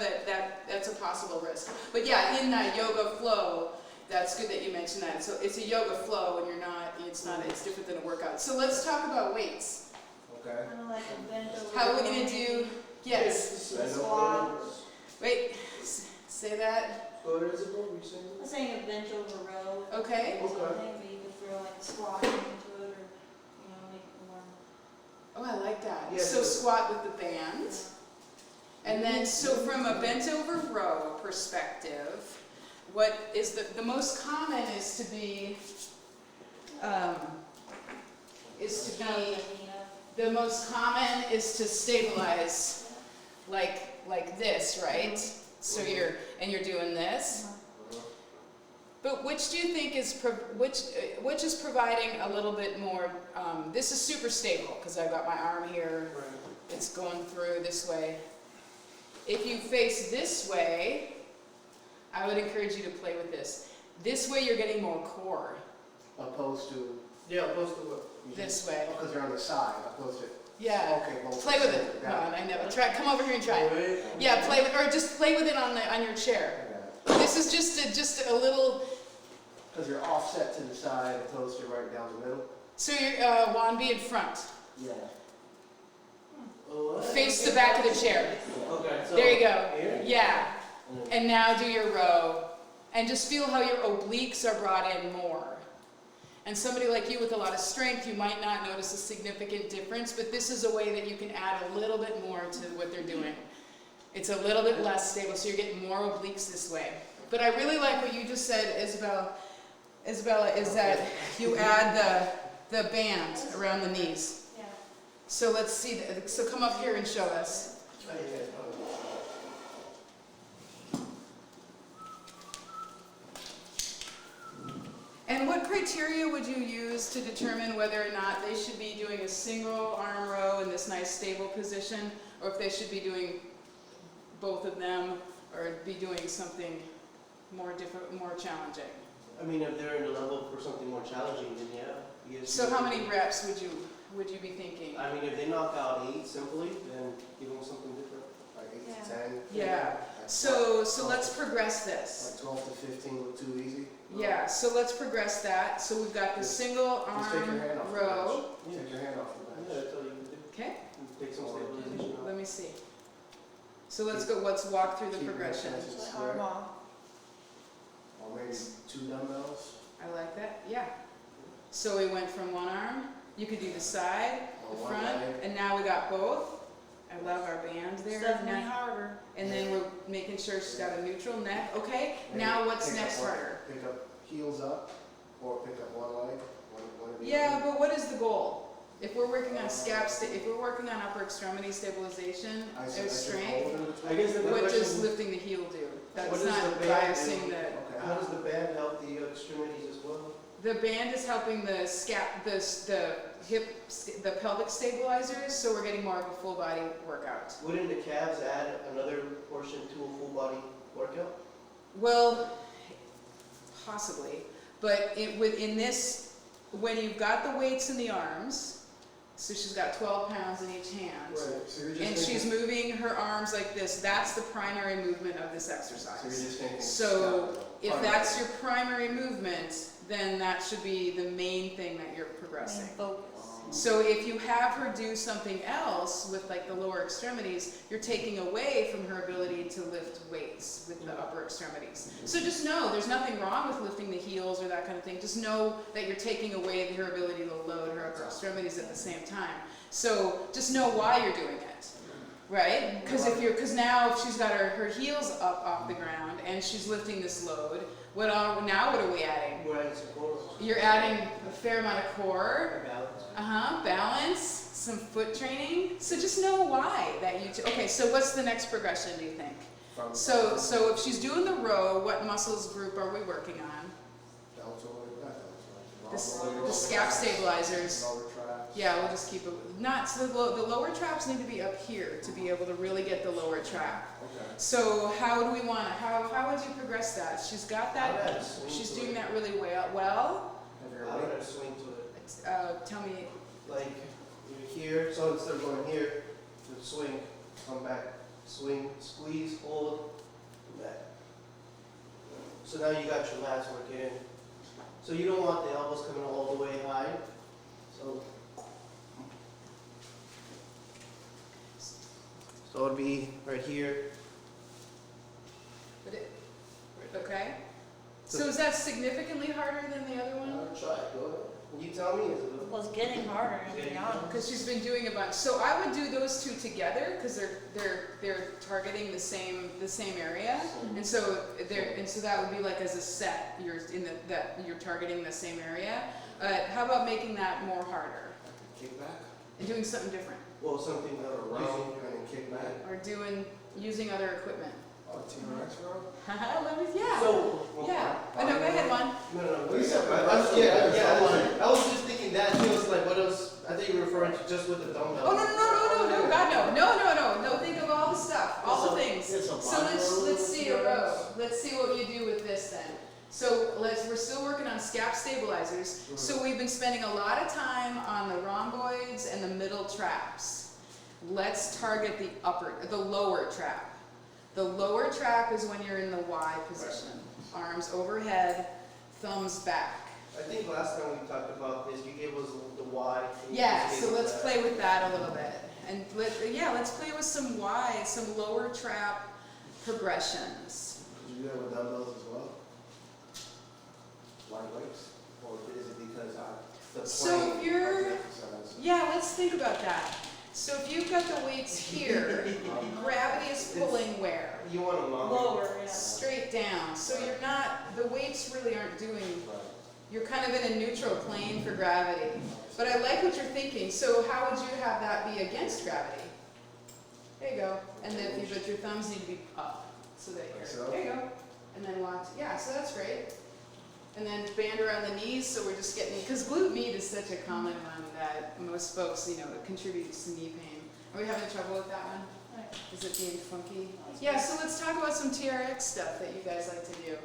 that's a possible risk. But yeah, in that yoga flow, that's good that you mentioned that. So it's a yoga flow and it's different than a workout. So let's talk about weights. Okay. Kind of like a bent over. How we're gonna do, yes, Squat. wait, say that, Go ahead, is it what you're saying? I'm saying a bent over row. okay. Or something, but you could throw like a squat into it, or make it more. Oh, I like that. Yeah, So so- squat with the band. And then, so from a bent over row perspective, what is the most common is to be, the most common is to stabilize like this, right? So you're doing this. But which do you think is, which is providing a little bit more, this is super stable because I've got my arm here, Right. it's going through this way. If you face this way, I would encourage you to play with this. This way you're getting more core, Opposed to. Yeah, opposed to what? this way. Because they're on the side, opposed to. Yeah, Okay, both. play with it. No, Got I never, come over here and try it. Wait. Yeah, play with, or just play with it on your chair. I got it. This is just a little, Because you're offset to the side opposed to right down the middle. so you're, Juan, be in front. Yeah. Oh, what? Face the back of the chair. Okay, so. There you go. Here? Yeah. And now do your row. And just feel how your obliques are brought in more. And somebody like you with a lot of strength, you might not notice a significant difference, but this is a way that you can add a little bit more to what they're doing. It's a little bit less stable, so you're getting more obliques this way. But I really like what you just said, Isabella, is that you add the band around the knees. Yeah. So let's see, so come up here and show us. And what criteria would you use to determine whether or not they should be doing a single arm row in this nice stable position, or if they should be doing both of them, or be doing something more challenging? I mean, if they're in the level for something more challenging, then yeah. Yes, So how many reps would you be thinking? I mean, if they knock out 8 simply, then give them something different. Like 8 Yeah. to 10. Yeah. Like So 12 let's progress this. Like 12 to 15 look too easy. Yeah, so let's progress that. So we've got the single Just take your arm hand off the row. bench. Take your hand off the Yeah, bench. that's all you can do. Okay, Take some stabilization out. let me see. So let's walk through the Keep your progression. hands Just like square. arm off. Or maybe 2 dumbbells. I like that, yeah. So we went from one arm, you could do the side, Or the one front, leg. and now we got both. I love our band there. Definitely Now- harder. And then we're making sure she's got a neutral neck. Okay, now what's Pick up next right- harder? Pick up heels up or pick up one leg? One of the Yeah, other? but what is the goal? If we're working on if we're working on upper extremity stabilization or strength, hold in between? I guess the what does question, lifting the heel do? What That's does not the band biasing do? the. Okay. how does the band help the extremities as well? The band is helping the the pelvic stabilizers, so we're getting more of a full body workout. Wouldn't the calves add another portion to a full body workout? Well, possibly, but within this, when you've got the weights in the arms, so she's got 12 pounds in each hand, Right, so you're just and thinking- she's moving her arms like this, that's the primary movement of this So you're exercise. just thinking. So scapular. if that's your primary movement, then that should be the main thing that you're progressing. Main focus. So if you have her do something else with like the lower extremities, you're taking away from her ability to lift weights with the upper extremities. So just know there's nothing wrong with lifting the heels or that kind of thing. Just know that you're taking away her ability to load her upper extremities at the same time. So just know why you're doing it. Right? Because now if she's got her heels up off the ground and she's lifting this load, what are we adding? We're adding some core. You're adding a fair amount of core. Balance. Balance, some foot training. So just know why that okay, so what's the next progression, do you think? From- So if she's doing the row, what muscles group are we working on? Deltoid, not deltoid. The scap stabilizers. Lower traps. Yeah, we'll just keep it, so the lower traps need to be up here to be able to really get the lower trap. Okay. So how do we want to, how would you progress that? She's got I would add a that, swing she's to doing it. that really well. Have I your would weight. add a swing to it. Tell me, Like you're here, so instead of going here, you swing, come back, swing, squeeze, hold, and back. So now you got your lats working in. So you don't want the elbows coming all the way high. So it'd be right here. okay? So is that significantly harder than the other one? Try it, go ahead. You tell me, is it? Well, it's getting harder, to be honest. Because she's been doing a bunch. So I would do those two together because they're targeting the same area, and so that would be like as a set. You're targeting the same area. How about making that more harder Kick back. and doing something different, Well, something around. And then kick back. or using other equipment? Oh, T-Rex row? Yeah. So, Yeah. Oh, no, go ahead, one. no. You said- I was just thinking that too. It's like, what else? I think you were referring to just with the dumbbell. Oh, no, God, no, think of all the stuff, all the things. So let's see a row. Let's see what you do with this then. So we're still working on scap stabilizers. So we've been spending a lot of time on the rhomboids and the middle traps. Let's target the lower trap. The lower trap is when you're in the Y position. Arms overhead, thumbs back. I think last time we talked about this, you gave us the Y. Yeah, so let's play with that a little bit. And let's play with some Y, some lower trap progressions. Did you do that with dumbbells as well? Light weights? Or is it because the So plane if you're- of the exercise? Yeah, let's think about that. So if you've got the weights here, gravity is pulling where? You want them longer. Lower, yeah. Straight down. So the weights really aren't doing, Right. you're kind of in a neutral plane for gravity. But I like what you're thinking. So how would you have that be against gravity? There you go. And then but your thumbs need to be up. So that Like you're, so? there you go. And then watch, yeah, so that's great. And then band around the knees, so we're just getting, because glute med is such a common one that most folks, it contributes to knee pain. Are we having trouble with that one? Is it being funky? Yeah, so let's talk about some TRX stuff that you guys like to do.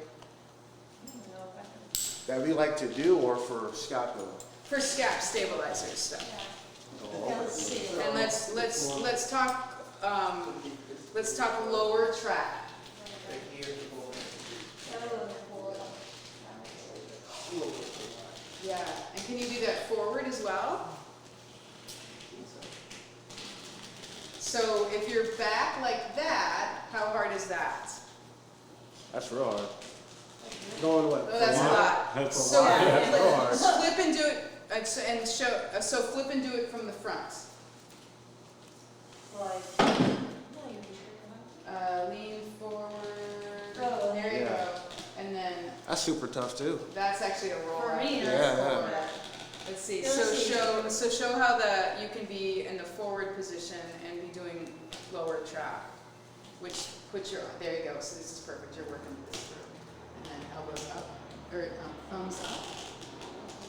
That we like to do or for scapula? For scap stabilizers stuff. Yeah, let's see. And let's talk lower trap. Right here. Yeah, and can you do that forward as well? So if you're back like that, how hard is that? That's real hard. Going what? Oh, that's a lot. That's a So lot. That's real hard. flip and do it, so flip and do it from the front. Lean forward. Oh, There you yeah. go. And then. That's super tough too. That's actually a roll For out. me, Yeah, that's yeah. more that. Let's see, Let's so see. show how you can be in the forward position and be doing lower trap, which puts your, there you go, so this is perfect, you're working this through. And then elbows up, or thumbs up,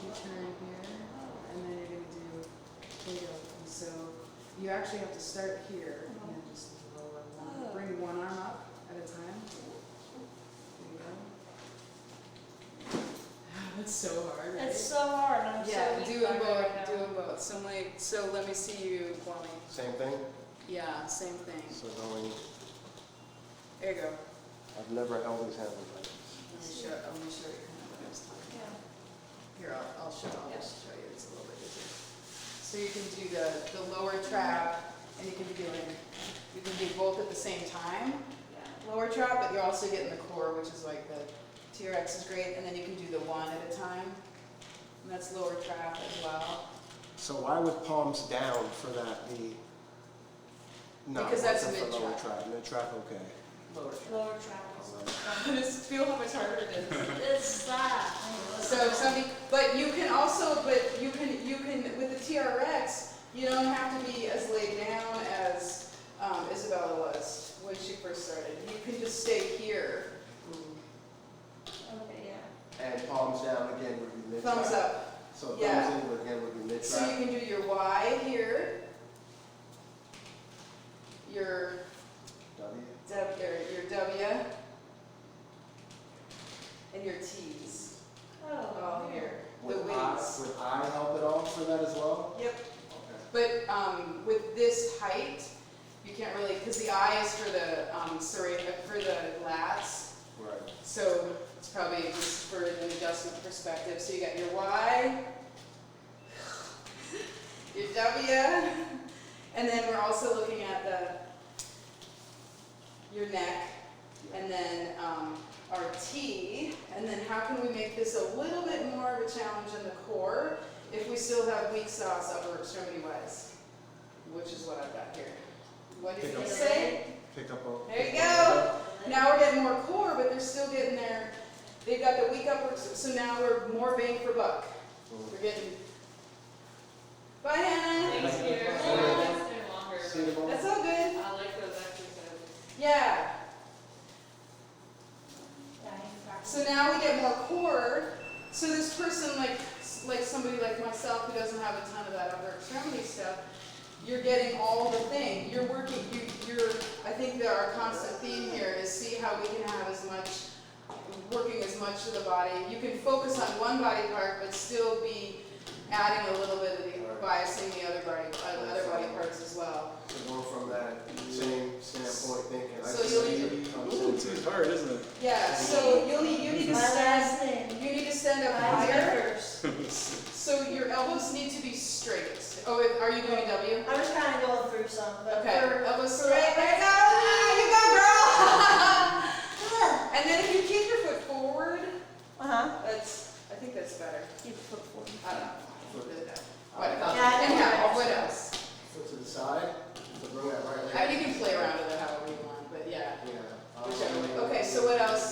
you turn here, and then you're gonna do, there you go, and so you actually have to start here, and then just lower one, bring one arm up at a time. There you go. That's so hard, right? It's so hard, I'm so Yeah, weak do by them it both, right now. do them both. So let me see you for me. Same thing? Yeah, same thing. So going, There you go. I've never held these hands like this. Let me show you kind of what I was talking Yeah. about. Here, I'll just show you, it's a little bit easier. So you can do the lower trap, and you can do both at the same time. Yeah. Lower trap, but you're also getting the core, which is like the TRX is great, and then you can do the one at a time. And that's lower trap as well. So why would palms down for that be not Because that's working for lower mid-trap. trap? Mid-trap, okay. Lower trap. Lower travel. Just feel how much harder it is. It's that. So somebody, but you can also, with the TRX, you don't have to be as laid down as Isabella was when she first started. You can just stay here. Okay, yeah. And palms down again would be mid-trap? Thumbs up. So Yeah. thumbs in again would be mid-trap? So you can do your Y here, your W? your W, and your T's. All here. The Would wings. I help at all for that as well? Yep. Okay. But with this height, you can't really, because the I is for the for the lats. Right. So it's probably just for an adjustment perspective. So you got your Y, your W, and then we're also looking at your neck, and then our T, and then how can we make this a little bit more of a challenge in the core if we still have weak sauce upper extremity wise, which is what I've got here. What did you say? Pick up a... There you go. Now we're getting more core, but they're still getting there. They've got the weak upper, so now we're more bang for buck. We're getting. Bye, Hannah. Thanks, Peter. Let's stay longer. That's all good. I like those exercises. Yeah. So now we get more core. So this person, like somebody like myself who doesn't have a ton of that upper extremity stuff, you're getting all the thing. You're working. I think that our constant theme here is see how we can have working as much of the body. You can focus on one body part, but still be adding a little bit of biasing the other body parts as well. So going from that same standpoint thinking, I So can you'll see... Ooh, it's hard, isn't it? Yeah. So you need to My last thing. You need to stand up Eyes higher. first. So your elbows need to be straight. Oh, are you doing a W? I'm just kind of going through some, but Okay, for, elbows for straight. There you go. Ah, you go, girl. And then if you keep your foot forward, I think that's better. Keep the foot forward. I don't know. Whatever. Yeah, I think Anyhow, that what works. else? Foot to the side, so bring that right leg. I mean, you can play around with it however you want, but yeah. Yeah. Whichever way. Okay, so what else?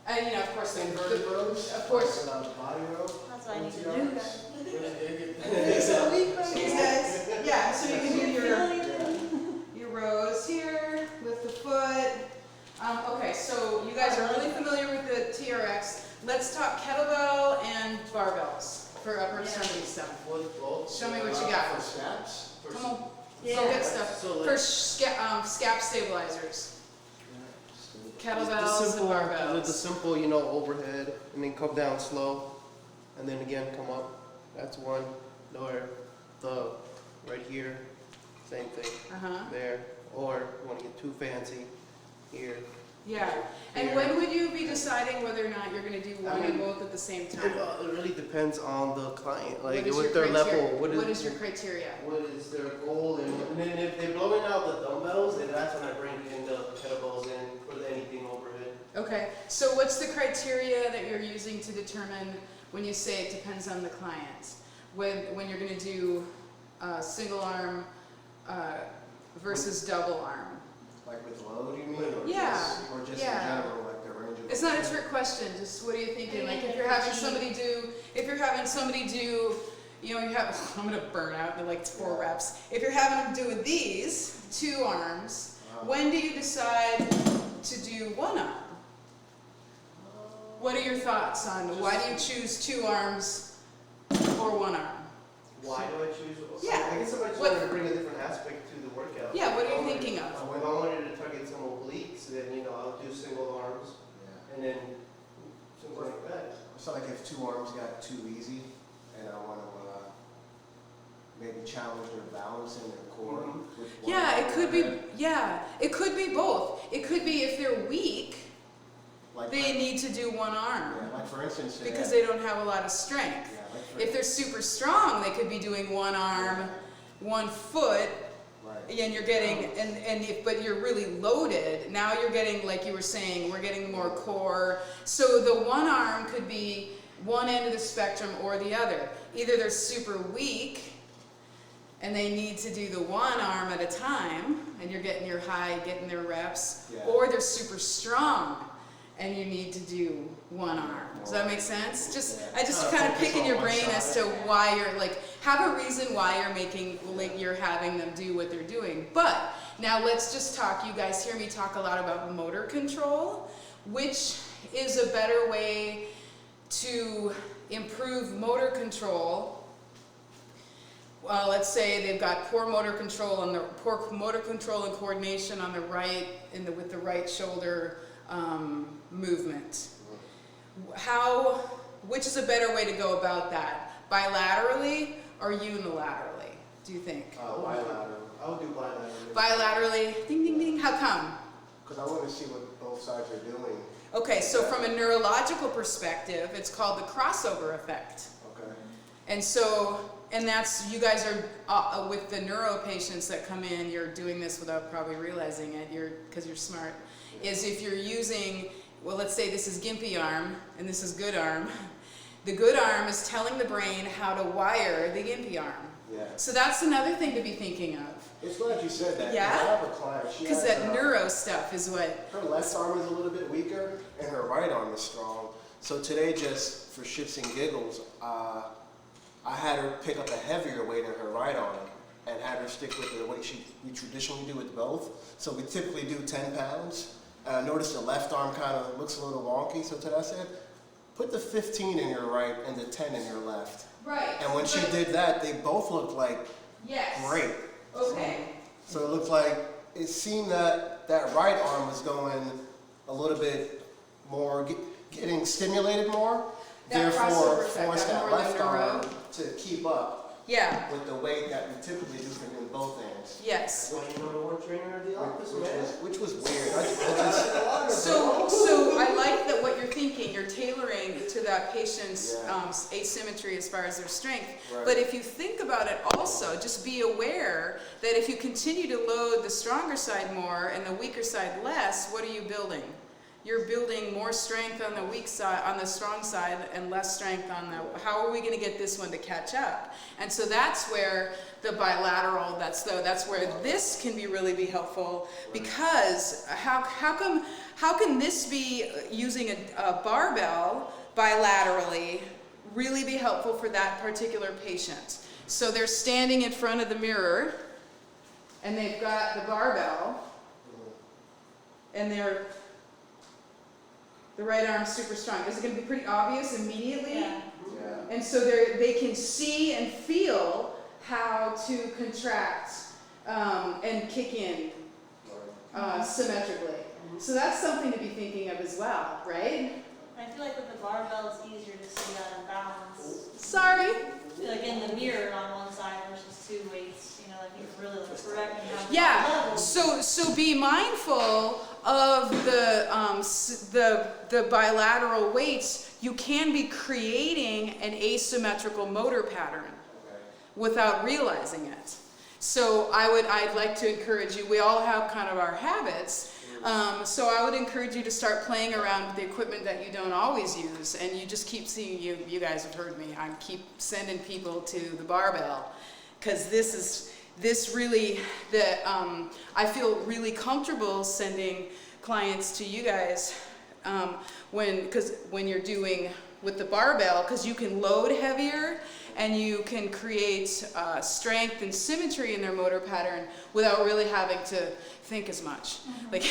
And of course, Inverted rows. Of course. And on the body row. That's what I need to TRX. do, guys. These guys, yeah, so you can do your rows here with the foot. Okay, so you guys are really familiar with the TRX. Let's talk kettlebell and barbells for upper extremity stuff. Show me what you got. For scaps? Come on, Yeah. go get stuff. So For Scap Stabilizers. Kettlebells and barbells. The simple, overhead, and then come down slow, and then again come up. That's one. Or the right here, same thing. There. Or you want to get too fancy, here. Yeah. And when would you be deciding whether or not you're going to do one or both at the same time? It really depends on the client, like What is what your their criteria? level, What is your criteria? what is their goal, and then if they're blowing out the dumbbells, then that's when I bring in the kettlebells in for anything overhead. Okay, so what's the criteria that you're using to determine when you say it depends on the client? When you're going to do single arm versus double arm? Like with load, you mean? Or Yeah, just, or just yeah. in general, like the range of It's not a trick question, just what are you thinking? Like if you're having somebody do, you know, I'm gonna burn out in like 4 reps. If you're having them do these 2 arms, when do you decide to do 1 arm? What are your thoughts on why do you choose 2 arms or 1 arm? Why do I choose? Yeah. I guess if I just wanted to bring a different aspect to the workout. Yeah, what are you thinking of? If I wanted to target some obliques, then, you know, I'll do single arms and then something like that. So like if 2 arms got too easy and I want to maybe challenge their balance and their core. With one Yeah, it arm could be, and it could be both. It could be if they're weak, like, they need to do 1 arm. yeah, like for instance, Because they don't have a lot of strength. yeah, like for If they're super strong, they could be doing 1 arm, 1 foot, right. and you're getting, but you're really loaded. Now you're getting, like you were saying, we're getting more core. So the 1 arm could be one end of the spectrum or the other. Either they're super weak, and they need to do the 1 arm at a time, and you're getting your high, getting their reps, Yeah. or they're super strong, and you need to do 1 arm. Does that make sense? I just kind of picking your brain as to why you're like, have a reason why you're making, like you're having them do what they're doing. But now let's just talk, you guys hear me talk a lot about motor control, which is a better way to improve motor control. Well, let's say they've got poor motor control and coordination on the right, with the right shoulder movement. Which is a better way to go about that? Bilaterally or unilaterally, do you think? Bilateral. I would do bilaterally. Bilaterally, ding, ding, ding, how come? Because I want to see what both sides are doing. Okay, so from a neurological perspective, it's called the crossover effect. Okay. And so, and that's, you guys are, with the neuro patients that come in, you're doing this without probably realizing it, because you're smart, is if you're using, well, let's say this is gimpy arm, and this is good arm. The good arm is telling the brain how to wire the gimpy arm. Yeah. So that's another thing to be thinking of. It's glad you said that. Yeah? I have a client. Because that neuro stuff is what, Her left arm is a little bit weaker, and her right arm is strong. So today, just for shits and giggles, I had her pick up a heavier weight in her right arm and had her stick with the weight we traditionally do with both. So we typically do 10 pounds. Notice the left arm kind of looks a little wonky. So today I said, put the 15 in your right and the 10 in your left. right. And when she did that, they both looked like Yes. great. Okay. So it looked like, it seemed that that right arm was going a little bit more, getting stimulated more. That Therefore, crossover effect, forced that that more the left neuro. arm to keep up Yeah, with the weight that we typically do for in both hands. yes. Why you number 1 trainer in the office, man? Which was weird. So I like that what you're thinking, you're tailoring to that patient's Yeah. asymmetry as far as their strength. Right. But if you think about it also, just be aware that if you continue to load the stronger side more and the weaker side less, what are you building? You're building more strength on the weak side, on the strong side, and less strength on the, how are we gonna get this one to catch up? And so that's where the bilateral, that's where this can really be helpful, because how can this be, using a barbell bilaterally, really be helpful for that particular patient? So they're standing in front of the mirror, and they've got the barbell, and the right arm's super strong. Is it going to be pretty obvious immediately? Yeah. Yeah. And so they can see and feel how to contract and kick in symmetrically. So that's something to be thinking of as well, right? I feel like with the barbell, it's easier to see that imbalance. Sorry. Like in the mirror on one side versus 2 weights, you know, like you can really like correct and have Yeah. levels. So be mindful of the bilateral weights. You can be creating an asymmetrical motor pattern without realizing it. So I'd like to encourage you, we all have kind of our habits, so I would encourage you to start playing around with the equipment that you don't always use, and you just keep seeing, you guys have heard me, I keep sending people to the barbell, because this really, I feel really comfortable sending clients to you guys when you're doing with the barbell, because you can load heavier and you can create strength and symmetry in their motor pattern without really having to think as much. Like,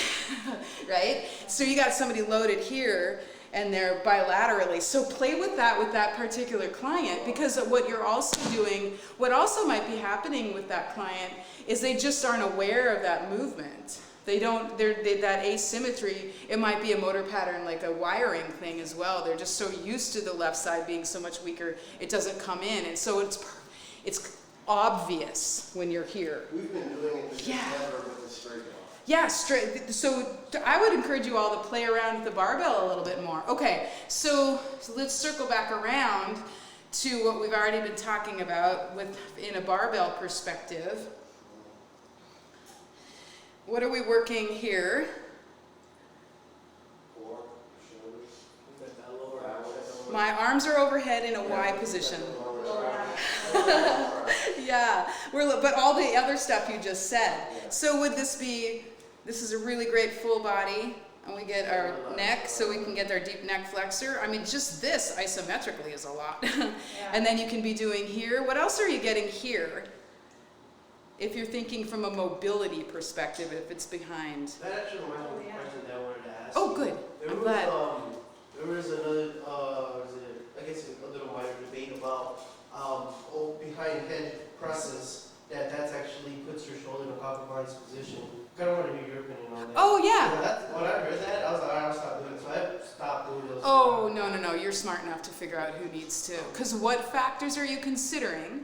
right? So you got somebody loaded here and they're bilaterally. So play with that particular client, because what you're also doing, what also might be happening with that client is they just aren't aware of that movement. That asymmetry, it might be a motor pattern, like a wiring thing as well. They're just so used to the left side being so much weaker, it doesn't come in. And so it's obvious when you're here. We've been doing it just never with the straight off. Yeah, straight. So I would encourage you all to play around with the barbell a little bit more. Okay, so let's circle back around to what we've already been talking about in a barbell perspective. What are we working here? Core, shoulders. My arms are overhead in a Y position. Yeah, but all the other stuff you just said. So would this is a really great full body, and we get our neck, so we can get our deep neck flexor. I mean, just this isometrically is a lot. And then you can be doing here. What else are you getting here? If you're thinking from a mobility perspective, if it's behind. That actually reminds me of a question that I wanted to ask. Oh, good. I'm glad. There was another, I guess a little minor debate about behind head presses, that's actually puts your shoulder in a cocked body's position. Kind of want to hear your opinion on that. Oh, yeah. When I heard that, I was like, I'll stop doing it. So I stopped doing those. Oh, no. You're smart enough to figure out who needs to. Because what factors are you considering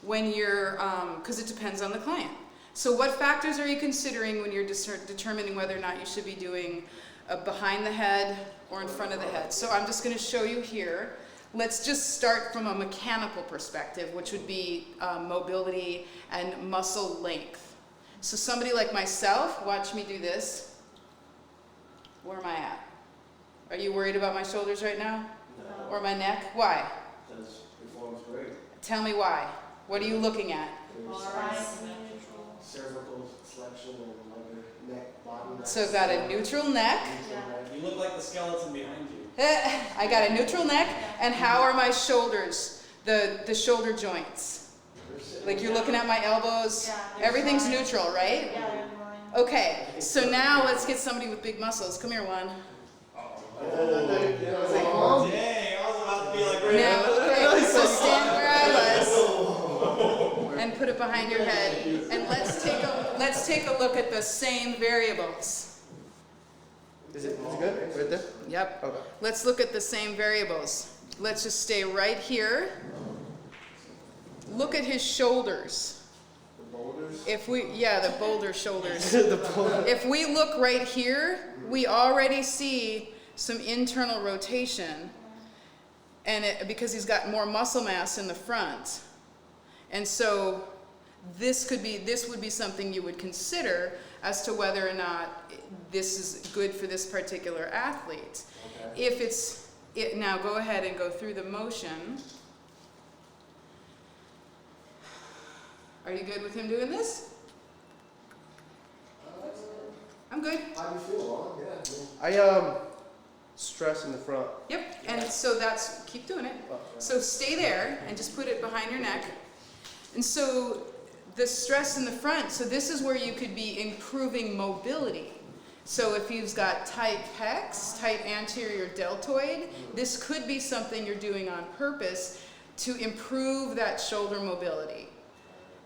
when you're, because it depends on the client. So what factors are you considering when you're determining whether or not you should be doing behind the head or in front of the head? So I'm just going to show you here. Let's just start from a mechanical perspective, which would be mobility and muscle length. So somebody like myself, watch me do this. Where am I at? Are you worried about my shoulders right now? No. Or my neck? Why? Because it forms great. Tell me why. What are you looking at? Cervical flexion and under neck, body. So I've got a neutral neck. You look like the skeleton behind you. I got a neutral neck. And how are my shoulders? The shoulder joints. Like you're looking at my elbows. Everything's neutral, right? Yeah, Okay, so now let's get somebody with big muscles. Come here, Juan. Dang, I was about to be like right Now, okay, so stand where I was and put it behind your head. And let's take a look at the same variables. Is it good? Right there? Yep. Okay. Let's look at the same variables. Let's just stay right here. Look at his shoulders. The boulders. The boulder shoulders. If we look right here, we already see some internal rotation, and because he's got more muscle mass in the front. And so this would be something you would consider as to whether or not this is good for this particular athlete. Okay. If now go ahead and go through the motion. Are you good with him doing this? I'm good. How do you feel, Ron? Yeah. I stress in the front. Yep, and so keep doing it. So stay there and just put it behind your neck. And so the stress in the front, so this is where you could be improving mobility. So if he's got tight pecs, tight anterior deltoid, this could be something you're doing on purpose to improve that shoulder mobility.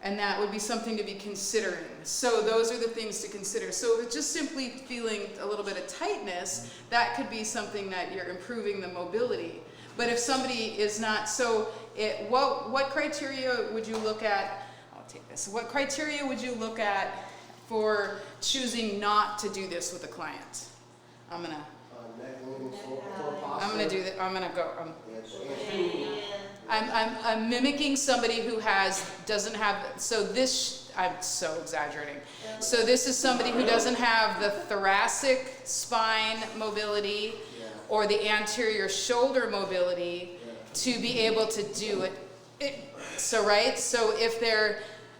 And that would be something to be considering. So those are the things to consider. So if it's just simply feeling a little bit of tightness, that could be something that you're improving the mobility. But if somebody is not, what criteria would you look at? I'll take this. What criteria would you look at for choosing not to do this with a client? I'm gonna do that. I'm gonna go. I'm mimicking somebody who doesn't have, so this, I'm so exaggerating. So this is somebody who doesn't have the thoracic spine mobility or the anterior shoulder mobility to be able to do it. So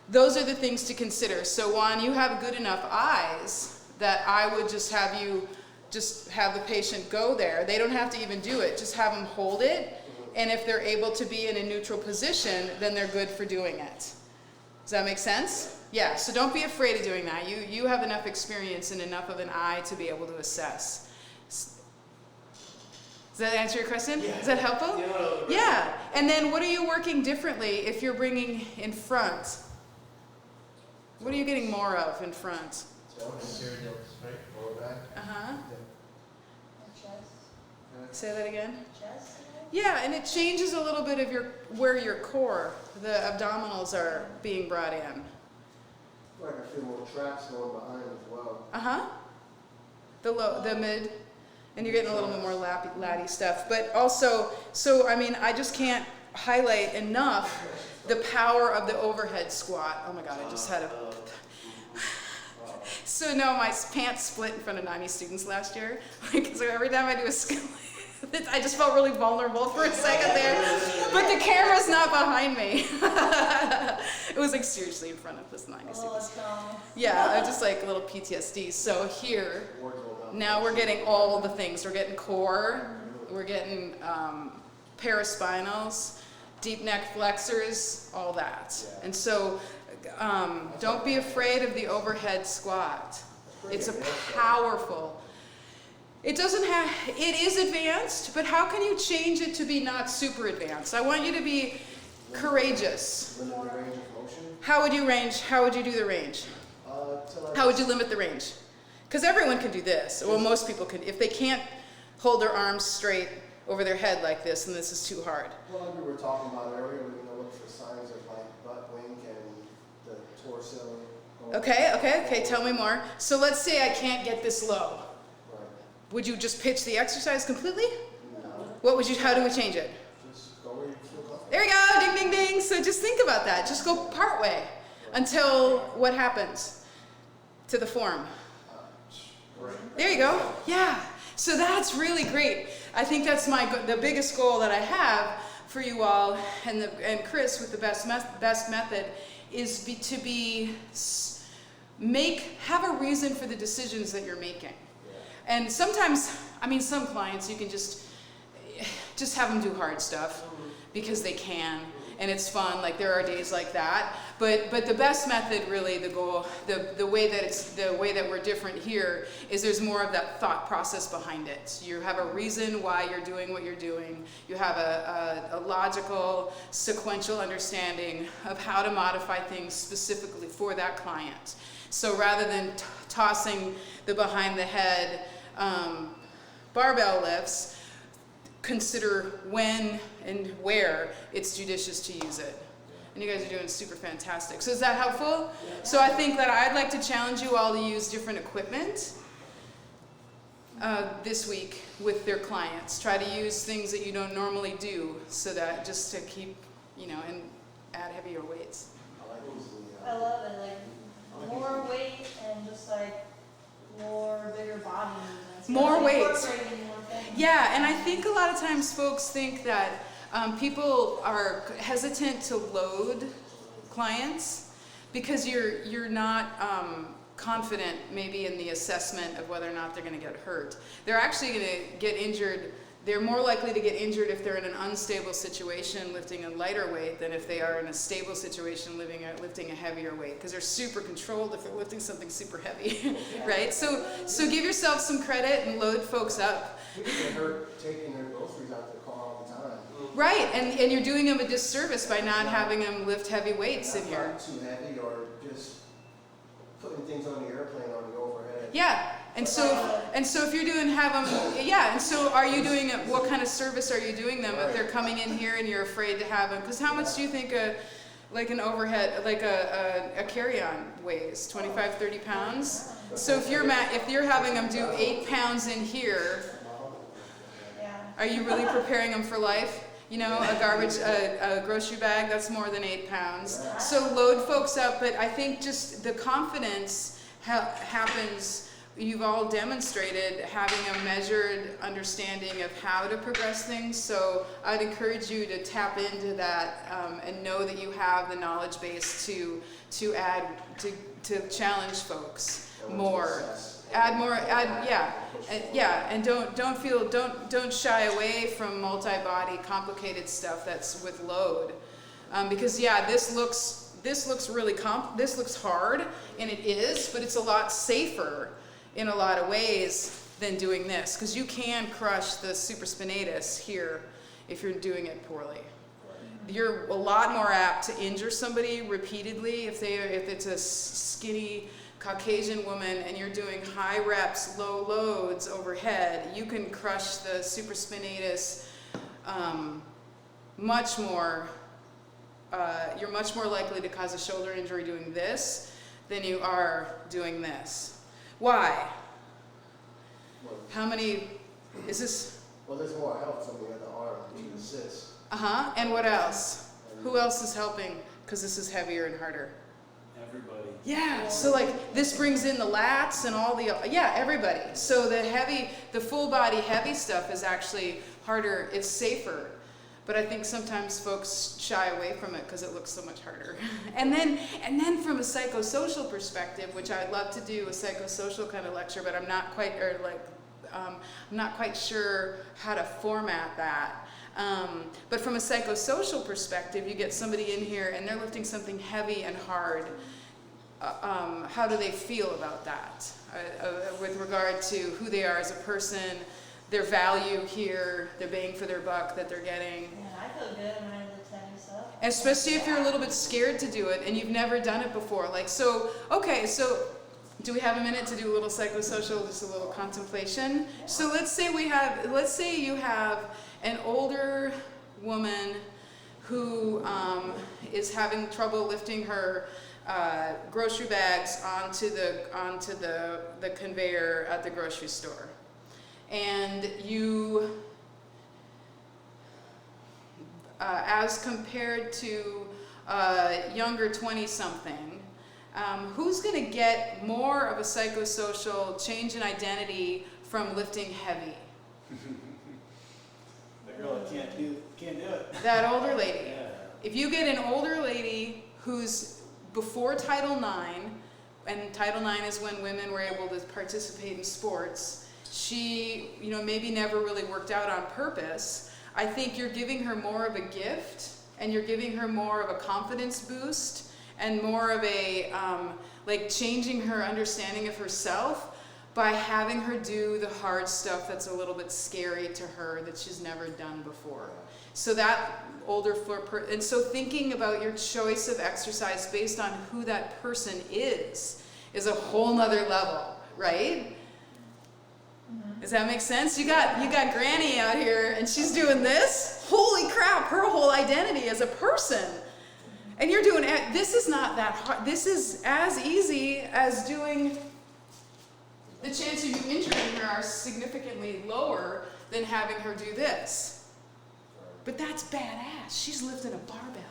those are the things to consider. So Juan, you have good enough eyes that I would just have you just have the patient go there. They don't have to even do it, just have them hold it. And if they're able to be in a neutral position, then they're good for doing it. Does that make sense? Yeah, so don't be afraid of doing that. You have enough experience and enough of an eye to be able to assess. Does that answer your question? Yeah. Is that helpful? Yeah. Yeah, and then what are you working differently if you're bringing in front? What are you getting more of in front? Lower back. Uh-huh. Chest. Say that again. Chest. Yeah, and it changes a little bit of where your core, the abdominals are being brought in. Like I feel more traps going behind as well. Uh-huh. The mid, and you're getting a little bit more latty stuff. But also, so I mean, I just can't highlight enough the power of the overhead squat. Oh my God, I just had a... So no, my pants split in front of 90 students last year. Like, so every time I do a skill, I just felt really vulnerable for a second there. But the camera's not behind me. It was like seriously in front of this 90 students. Yeah, I just like a little PTSD. So here, now we're getting all the things. We're getting core, we're getting paraspinals, deep neck flexors, all that. And so don't be afraid of the overhead squat. It's a powerful. It doesn't have, it is advanced, but how can you change it to be not super advanced? I want you to be courageous. Limit the range of motion. How would you do the range? How would you limit the range? Because everyone can do this. Well, most people can. If they can't hold their arms straight over their head like this, then this is too hard. Well, like we were talking about earlier, we're gonna look for signs of like butt wink and the torso. Okay, tell me more. So let's say I can't get this low. Right. Would you just pitch the exercise completely? No. How do we change it? Just go where you feel comfortable. There we go, ding, ding, ding. So just think about that. Just go part way until what happens to the form. Right. There you go. Yeah. So that's really great. I think that's the biggest goal that I have for you all and Chris with the best method is have a reason for the decisions that you're making. And sometimes, I mean, some clients you can just have them do hard stuff because they can, and it's fun. Like there are days like that. But the best method, really, the goal, the way that we're different here is there's more of that thought process behind it. You have a reason why you're doing what you're doing. You have a logical, sequential understanding of how to modify things specifically for that client. So rather than tossing the behind the head barbell lifts, consider when and where it's judicious to use it. And you guys are doing super fantastic. So is that helpful? Yeah. So I think that I'd like to challenge you all to use different equipment this week with their clients. Try to use things that you don't normally do so that just to keep, and add heavier weights. I love it, like more weight and just like more bigger body movements. More weight. Incorporating more things. Yeah, and I think a lot of times folks think that people are hesitant to load clients because you're not confident maybe in the assessment of whether or not they're going to get hurt. They're actually going to get injured. They're more likely to get injured if they're in an unstable situation lifting a lighter weight than if they are in a stable situation lifting a heavier weight, because they're super controlled if they're lifting something super heavy, right? So give yourself some credit and load folks up. People get hurt taking their groceries out their car all the time. Right, and you're doing them a disservice by not having them lift heavy weights in here. Not too heavy or just putting things on the airplane on the overhead. Yeah, and so if you're doing and so are you doing what kind of service are you doing them if they're coming in here and you're afraid to have them? Because how much do you think an overhead, like a carry-on weighs? 25, 30 pounds? So if you're having them do 8 pounds in here, are you really preparing them for life? A grocery bag, that's more than 8 pounds. So load folks up, but I think just the confidence happens, you've all demonstrated having a measured understanding of how to progress things. So I'd encourage you to tap into that and know that you have the knowledge base to add, to challenge folks more. Add more, and don't shy away from multi-body complicated stuff that's with load. Because this looks really this looks hard, and it is, but it's a lot safer in a lot of ways than doing this, because you can crush the supraspinatus here if you're doing it poorly. You're a lot more apt to injure somebody repeatedly if it's a skinny Caucasian woman and you're doing high reps, low loads overhead. You can crush the supraspinatus much more. You're much more likely to cause a shoulder injury doing this than you are doing this. Why? How many is this? Well, there's more help from the other arm to assist. And what else? Who else is helping? Because this is heavier and harder. Everybody. Yeah, so like this brings in the lats and all the, everybody. So the full body heavy stuff is actually harder, it's safer. But I think sometimes folks shy away from it because it looks so much harder. And then from a psychosocial perspective, which I'd love to do a psychosocial kind of lecture, but I'm not quite sure how to format that. But from a psychosocial perspective, you get somebody in here and they're lifting something heavy and hard. How do they feel about that? With regard to who they are as a person, their value here, their bang for their buck that they're getting. Yeah, I feel good when I lift heavy stuff. Especially if you're a little bit scared to do it and you've never done it before. So do we have a minute to do a little psychosocial, just a little contemplation? So let's say you have an older woman who is having trouble lifting her grocery bags onto the conveyor at the grocery store. And you, as compared to a younger 20-something, who's going to get more of a psychosocial change in identity from lifting heavy? The girl that can't do it. That older lady. Yeah. If you get an older lady who's before Title IX, and Title IX is when women were able to participate in sports, she, maybe never really worked out on purpose. I think you're giving her more of a gift, and you're giving her more of a confidence boost, and more of a, changing her understanding of herself by having her do the hard stuff that's a little bit scary to her that she's never done before. So that older and so thinking about your choice of exercise based on who that person is a whole nother level, right? Does that make sense? You got Granny out here and she's doing this. Holy crap, her whole identity as a person. And you're doing, this is not that hard. This is as easy as doing, the chance of you injuring her are significantly lower than having her do this. But that's badass. She's lifting a barbell,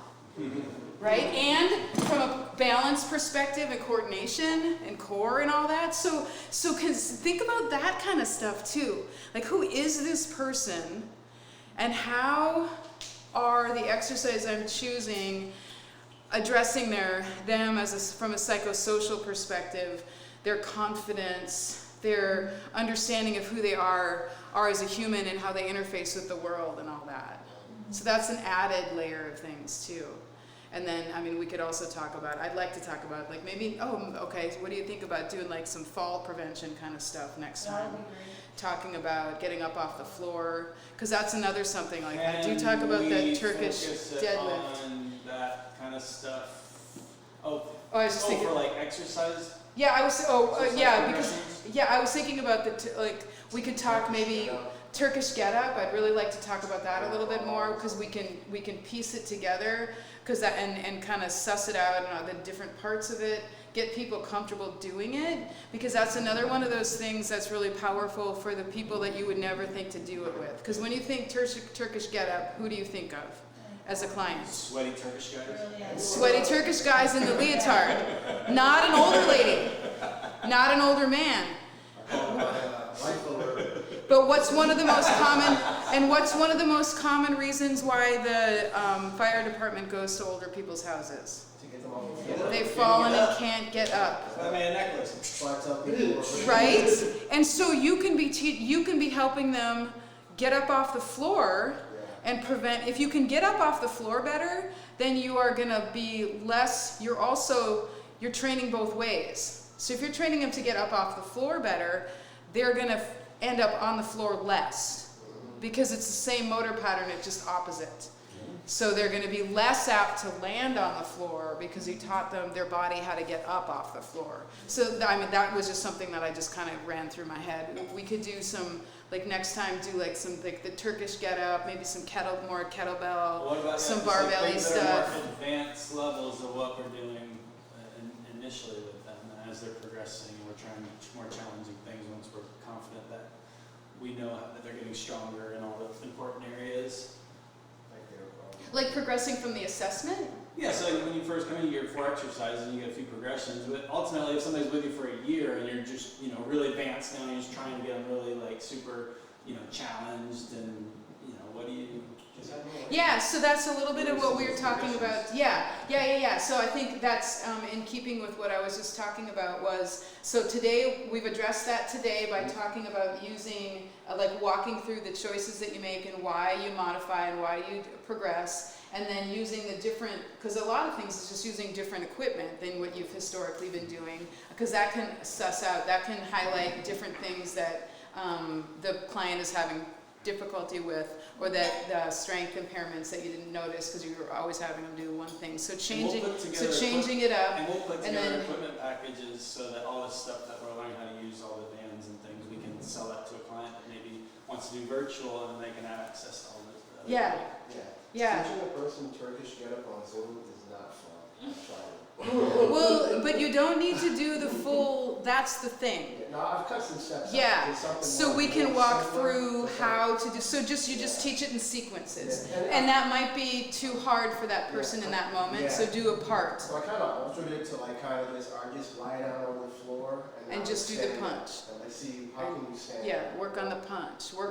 right? And from a balance perspective and coordination and core and all that. So think about that kind of stuff too. Like, who is this person and how are the exercises I'm choosing addressing them from a psychosocial perspective, their confidence, their understanding of who they are as a human and how they interface with the world and all that. So that's an added layer of things too. And then, we could also talk about, I'd like to talk about maybe, so what do you think about doing some fall prevention kind of stuff next time? That would be great. Talking about getting up off the floor, because that's another something, I do talk about that Turkish deadlift. On that kind of stuff. I was just thinking, for exercise. Yeah, I was. I was thinking about we could talk maybe Turkish get-up. I'd really like to talk about that a little bit more because we can piece it together and kind of suss it out and the different parts of it. Get people comfortable doing it, because that's another one of those things that's really powerful for the people that you would never think to do it with. Because when you think Turkish get-up, who do you think of as a client? Sweaty Turkish guys. Sweaty Turkish guys in the leotard. Not an older lady. Not an older man. Life alert. But what's one of the most common, and what's one of the most common reasons why the fire department goes to older people's houses? To get them off the floor. They've fallen and can't get up. I made a necklace. Try to tell people. Right? And so you can be helping them get up off the floor and prevent, if you can get up off the floor better, then you are gonna be less, you're training both ways. So if you're training them to get up off the floor better, they're gonna end up on the floor less because it's the same motor pattern, it's just opposite. So they're going to be less apt to land on the floor because you taught them, their body, how to get up off the floor. So that was just something that I just kind of ran through my head. We could do some, like next time, do like some, like the Turkish get up, maybe some more kettlebell, What about some things barbelly that stuff. are more advanced levels of what we're doing initially with them, and as they're progressing, and we're trying more challenging things once we're confident that we know that they're getting stronger in all the important areas. Like progressing from the assessment? Yeah, so like when you first come in, you get 4 exercises and you get a few progressions, but ultimately if somebody's with you for a year and you're just, really advanced now and you're just trying to get them really like super, challenged and, what do you... Yeah, so that's a little bit of what we were talking about. Yeah. So I think that's in keeping with what I was just talking about was, so today, we've addressed that today by talking about using, like walking through the choices that you make and why you modify and why you progress, and then using the different, because a lot of things is just using different equipment than what you've historically been doing, because that can suss out, that can highlight different things that the client is having difficulty with, or that the strength impairments that you didn't notice because you were always having them do one thing. So changing it up, and we'll put and together then equipment packages so that all this stuff that we're learning how to use, all the bands and things, we can sell that to a client that maybe wants to do virtual and they can have access to all this. Yeah. Teaching a person Turkish get up on Zoom is not fun. I've tried it. Well, but you don't need to do the full, that's the thing. No, I've cut some steps. Yeah, so we can walk through how to do, you just teach it in sequences. And that might be too hard for that person in that moment, so do a part. So I kind of altered it to like kind of this, I just lie down on the floor and just do the punch. And I see how can you stand. Yeah, work on the punch, or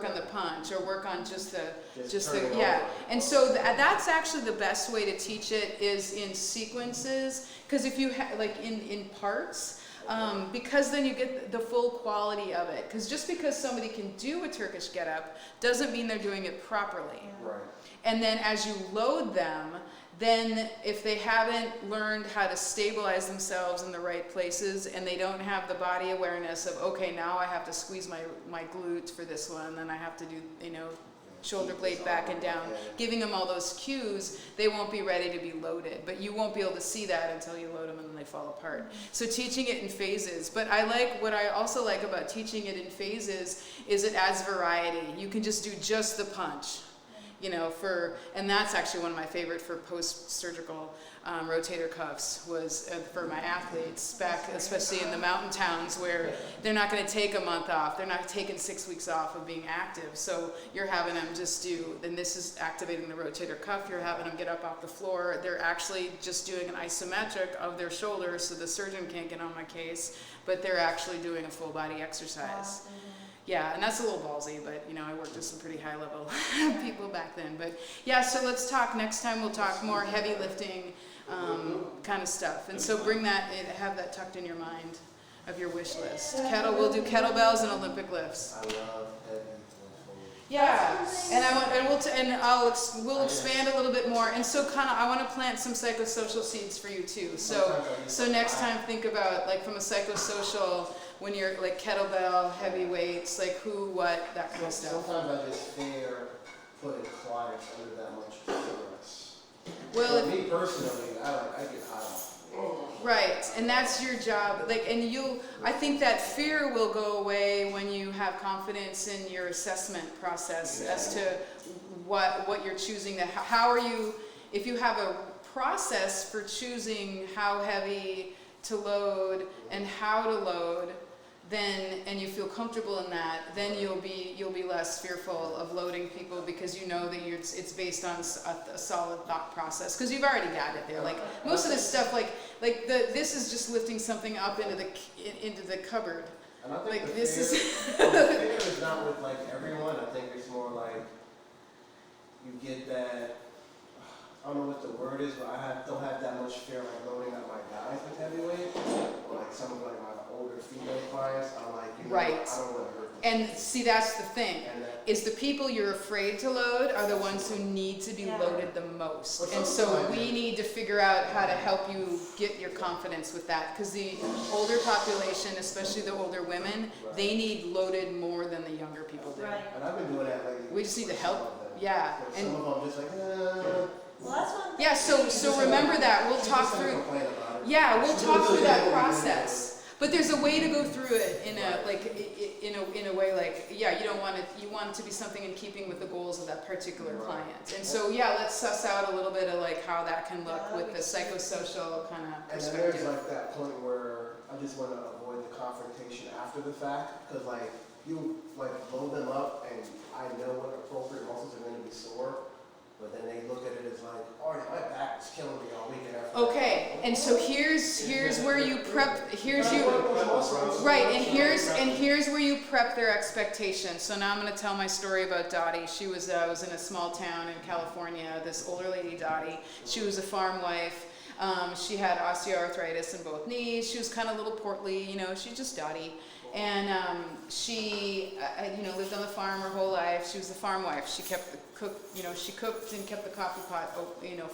work on just the, turn it yeah. over. And so that's actually the best way to teach it is in sequences, because if you like in parts, because then you get the full quality of it. Because just because somebody can do a Turkish get up doesn't mean they're doing it properly. Right. And then as you load them, then if they haven't learned how to stabilize themselves in the right places and they don't have the body awareness of, okay, now I have to squeeze my glutes for this one, then I have to do, shoulder blade back and down, giving them all those cues, they won't be ready to be loaded. But you won't be able to see that until you load them and then they fall apart. So teaching it in phases. But what I also like about teaching it in phases is it adds variety. You can just do just the punch. And that's actually one of my favorite for post-surgical rotator cuffs was for my athletes back, especially in the mountain towns where they're not going to take a month off. They're not taking 6 weeks off of being active. So you're having them just then this is activating the rotator cuff. You're having them get up off the floor. They're actually just doing an isometric of their shoulders so the surgeon can't get on my case, but they're actually doing a full body exercise. Wow. Yeah, and that's a little ballsy, but I worked with some pretty high level people back then. But yeah, so let's talk, next time we'll talk more heavy lifting kind of stuff. And so bring that, have that tucked in your mind of your wish list. We'll do kettlebells and Olympic lifts. I love heavy. Yeah, and we'll expand a little bit more. And so I want to plant some psychosocial seeds for you too. So next time think about like from a psychosocial, when you're like kettlebell, heavy weights, like who, what, that kind of stuff. Sometimes I just fear putting clients under that much stress. Well, for me personally, I get hot. Right, and that's your job. I think that fear will go away when you have confidence in your assessment process as to what you're choosing. How are you, if you have a process for choosing how heavy to load and how to load, and you feel comfortable in that, then you'll be less fearful of loading people because you know that it's based on a solid thought process because you've already got it there. Like most of this stuff, this is just lifting something up into the cupboard. And I think Like, the this fear, is- the fear is not with like everyone. I think it's more like you get that. I don't know what the word is, but don't have that much fear like loading up my guys with heavyweight. Or like some of like my older female clients, I'm like, you know, Right. I don't want to hurt them. And see, that's the thing, And that, is the people you're afraid to load are the ones who need to be Yeah. loaded the most. Well, And so sometimes- we need to figure out how to help you get your confidence with that. Because the older population, especially the older women, they need loaded more than the younger people do. Right. and I've been doing that lately. We just need to with help. some of them. Yeah. But And some of them just like, Well, that's one thing. yeah, so remember that. We'll talk through. Complain about it. Yeah, we'll talk through that process. But there's a way to go through it in a like in a way like, yeah, you want it to be something in keeping with the goals of that particular client. And so yeah, let's suss out a little bit of like how that can look with the psychosocial kind of And then there's perspective. like that point where I just want to avoid the confrontation after the fact, because like you like load them up and I know what appropriate muscles are going to be sore, but then they look at it as like, oh, my back is killing me all weekend after. Okay, and so here's where you prep, right, and here's where you prep their expectations. So now I'm going to tell my story about Dottie. She was I was in a small town in California. This older lady, Dottie. She was a farm wife. She had osteoarthritis in both knees. She was kind of a little portly, you know. She's just Dottie, and she lived on the farm her whole life. She was a farm wife. She kept she cooked and kept the coffee pot,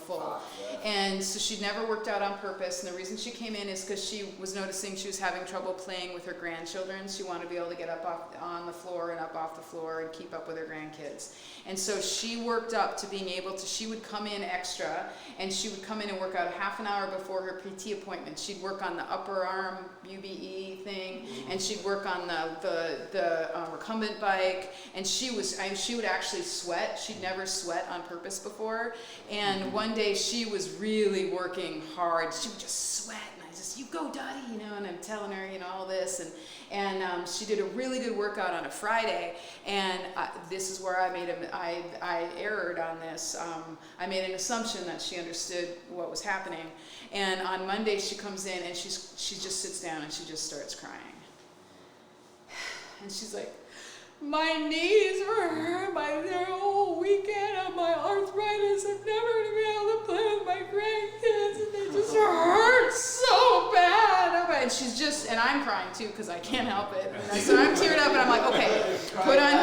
full. And so she'd never worked out on purpose. And the reason she came in is because she was noticing she was having trouble playing with her grandchildren. She wanted to be able to get up on the floor and up off the floor and keep up with her grandkids. And so she worked up to being able to, she would come in extra, and she would come in and work out half an hour before her PT appointment. She'd work on the upper arm UBE thing, and she'd work on the recumbent bike, and she would actually sweat. She'd never sweat on purpose before. And one day she was really working hard. She would just sweat, and I just, you go, Dottie, and I'm telling her, all this, and she did a really good workout on a Friday, and this is where I erred on this. I made an assumption that she understood what was happening, and on Monday she comes in and she just sits down and she just starts crying, and she's like, my knees were hurt the whole weekend of my arthritis. I've never been able to play with my grandkids, and they just hurt so bad. And she's just, and I'm crying too because I can't help it. And so I'm teared up, and I'm like, okay, put on.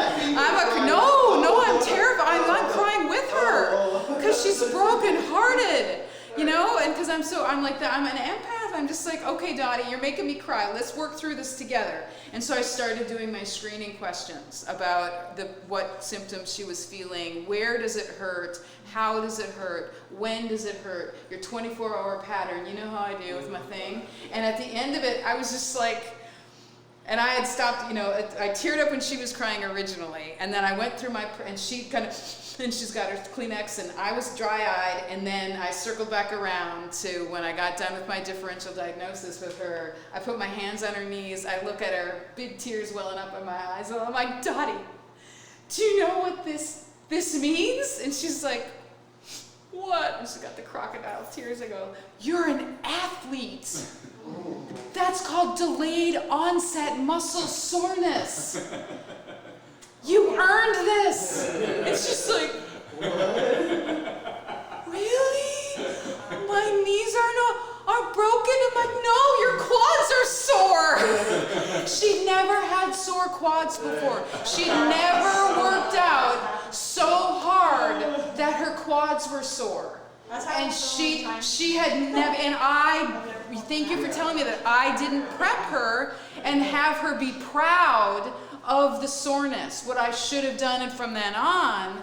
I'm terrified. I'm crying with her because she's brokenhearted, and because I'm like that. I'm an empath. I'm just like, okay, Dottie, you're making me cry. Let's work through this together. And so I started doing my screening questions about what symptoms she was feeling, where does it hurt, how does it hurt, when does it hurt, your 24-hour pattern. You know how I do with my thing. And at the end of it, I was just like, and I had stopped, I teared up when she was crying originally, and then I went through and she and she's got her Kleenex, and I was dry-eyed, and then I circled back around to when I got done with my differential diagnosis with her. I put my hands on her knees, I look at her, big tears welling up in my eyes, and I'm like, Dottie, do you know what this means? And she's like, what? And she's got the crocodile tears. I go, you're an athlete. That's called delayed onset muscle soreness. You earned this. It's just like, really? My knees are broken? I'm like, no, your quads are sore. She'd never had sore quads before. She'd never worked out so hard that her quads were sore. And she had never, and I thank you for telling me that I didn't prep her and have her be proud of the soreness, what I should have done. And from then on,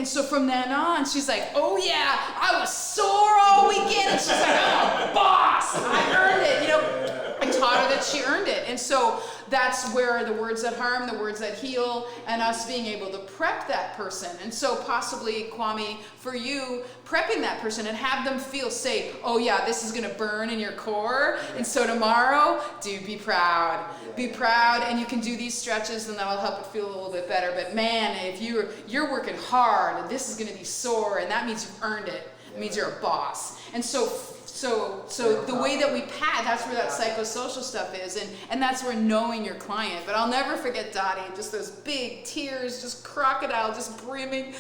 so from then on, she's like, oh yeah, I was sore all weekend. And she's like, I'm a boss. I earned it, I taught her that she earned it. And so that's where the words that harm, the words that heal, and us being able to prep that person. And so possibly, Kwame, for you, prepping that person and have them say, oh yeah, this is gonna burn in your core, and so tomorrow, dude, be proud. Be proud, and you can do these stretches, and that'll help it feel a little bit better. But man, if you're working hard, and this is gonna be sore, and that means you've earned it. It means you're a boss. And so So the way that we that's where that psychosocial stuff is, and that's where knowing your client. But I'll never forget Dottie, just those big tears, just crocodile, just brimming.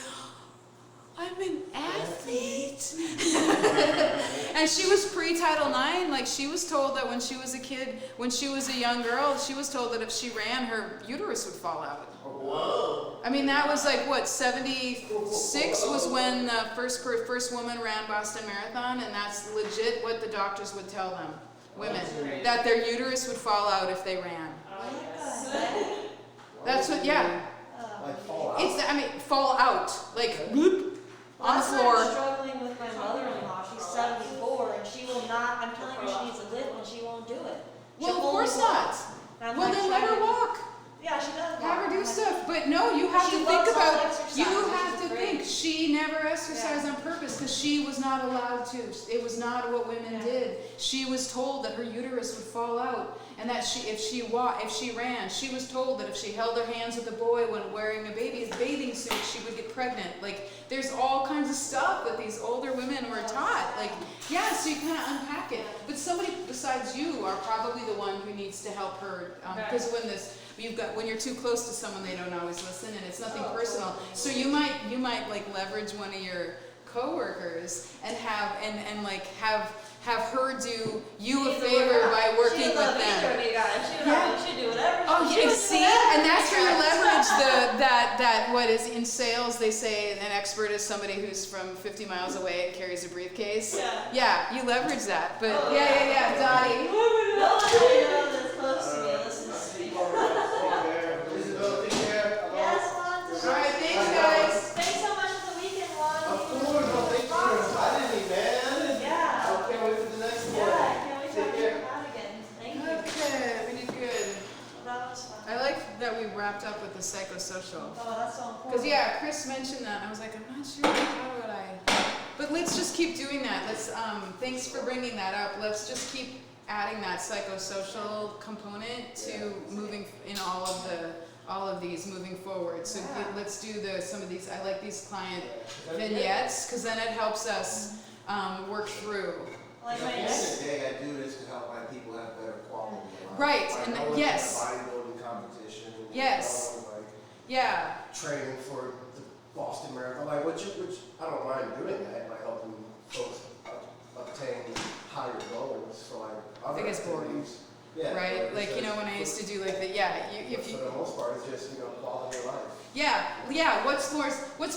I'm an athlete. And she was pre-Title IX. Like, she was told that when she was a kid, when she was a young girl, she was told that if she ran, her uterus would fall out. Whoa. I mean, that was like, what, 76 was when the first woman ran Boston Marathon, and that's legit what the doctors would tell them, women, that their uterus would fall out if they ran. That's what, yeah. Like fall out? It's, I mean, fall out, like, whoop, on the floor. I'm struggling with my mother-in-law. She's 74, and she will not. I'm telling her she needs a lift, and she won't do it. Well, of course not. Well, then let her walk. Yeah, she does. Have her do stuff, but no, you have to think about, you have to think, she never exercised on purpose because she was not allowed to. It was not what women did. She was told that her uterus would fall out, and that if she ran, she was told that if she held her hands with a boy when wearing a bathing suit, she would get pregnant. Like, there's all kinds of stuff that these older women were taught. Like, yeah, so you kind of unpack it. But somebody besides you are probably the one who needs to help her, because when you're too close to someone, they don't always listen, and it's nothing personal. So you might like leverage one of your coworkers and have her do you a favor by working with them. She'd do whatever. Oh, yeah, see, and that's where you leverage that what is in sales, they say an expert is somebody who's from 50 miles away and carries a briefcase. Yeah, you leverage that. But Dottie. Nobody that's close to me listens to me. Isabel, take care. Yes, Juan. All right, thanks, guys. Thanks so much for the weekend, Juan. Of course, no, thanks for inviting me, man. Yeah. I can't wait for the next one. Yeah, I can't wait to Take have care. you out again. Thank you. Okay, we did good. That was fun. I like that we wrapped up with the psychosocial. Oh, that's so important. Because Chris mentioned that, and I was like, I'm not sure how would I. But let's just keep doing that. Let's. Thanks for bringing that up. Let's just keep adding that psychosocial component to moving in all of these moving forward. So let's do some of these. I like these client vignettes because then it helps us work through. Like At my the end next. of the day, I do this to help my people have better quality of life. Right, Like, and I was yes. in a bodybuilding competition. Yes. You know, like Yeah. training for the Boston Marathon, like which I don't mind doing that by helping folks obtain higher goals for like other I think it's boring. activities. Yeah, Right? it's Like, just- when I used to do like if you for the most part, it's just quality of life. Yeah, what's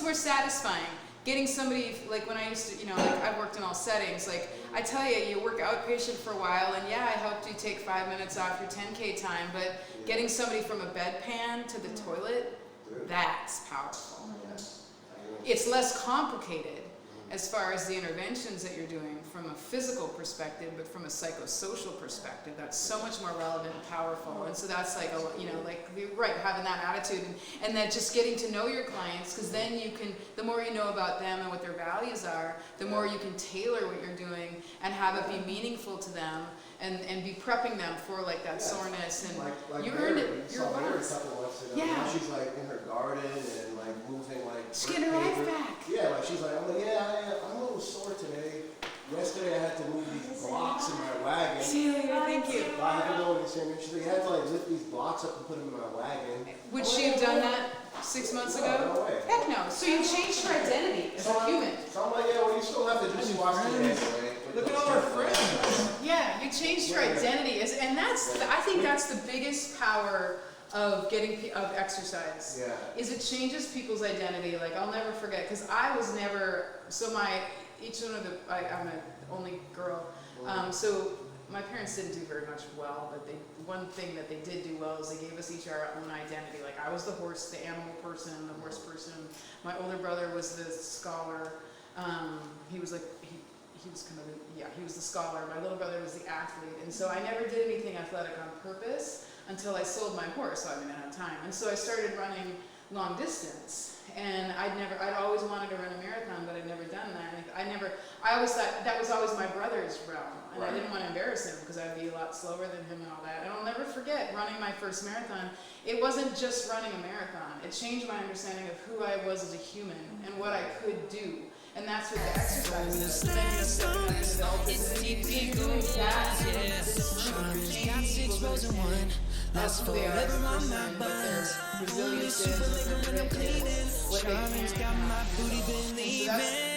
more satisfying? Getting somebody, like when I used to, like I've worked in all settings, like I tell you, you work outpatient for a while, and I helped you take 5 minutes off your 10K time, but getting somebody from a bedpan to the toilet, that's powerful. Yes. It's less complicated as far as the interventions that you're doing from a physical perspective, but from a psychosocial perspective, that's so much more relevant and powerful. And so that's like, right, having that attitude and then just getting to know your clients, because then you can, the more you know about them and what their values are, the more you can tailor what you're doing and have it be meaningful to them and be prepping them for like that soreness. And like you Mary, earned it. You're a Mary a boss. couple months ago. Yeah. She's like in her garden and like moving like. She's getting her life paper. back. Yeah, like she's like, I'm a little sore today. Yesterday I had to move these blocks in my wagon. Celia, thank you. I didn't know what you're saying. She's like, I had to like lift these blocks up and put them in my wagon. Would she have done that 6 months ago? No way. Heck no. So you changed her identity as a human. So I'm like, well, you still have to do squats today anyway. Look at all our friends. Yeah, you changed your identity, and I think that's the biggest power of exercise. Yeah. Is it changes people's identity. Like I'll never forget, because I was never I'm an only girl, so my parents didn't do very much well, but one thing that they did do well is they gave us each our own identity. Like I was the horse, the animal person, the horse person. My older brother was the scholar. He was the scholar. My little brother was the athlete. And so I never did anything athletic on purpose until I sold my horse, so I didn't have time. And so I started running long distance. And I'd always wanted to run a marathon, but I'd never done that. And I always thought that was always my brother's realm. And I didn't want to embarrass him because I'd be a lot slower than him and all that. And I'll never forget running my first marathon. It wasn't just running a marathon. It changed my understanding of who I was as a human and what I could do. And that's what the exercise is. So then you're stepping up into the ultimate. Doing that that's who they are as a person, what their resilience is, what their grit is, what they can. So that's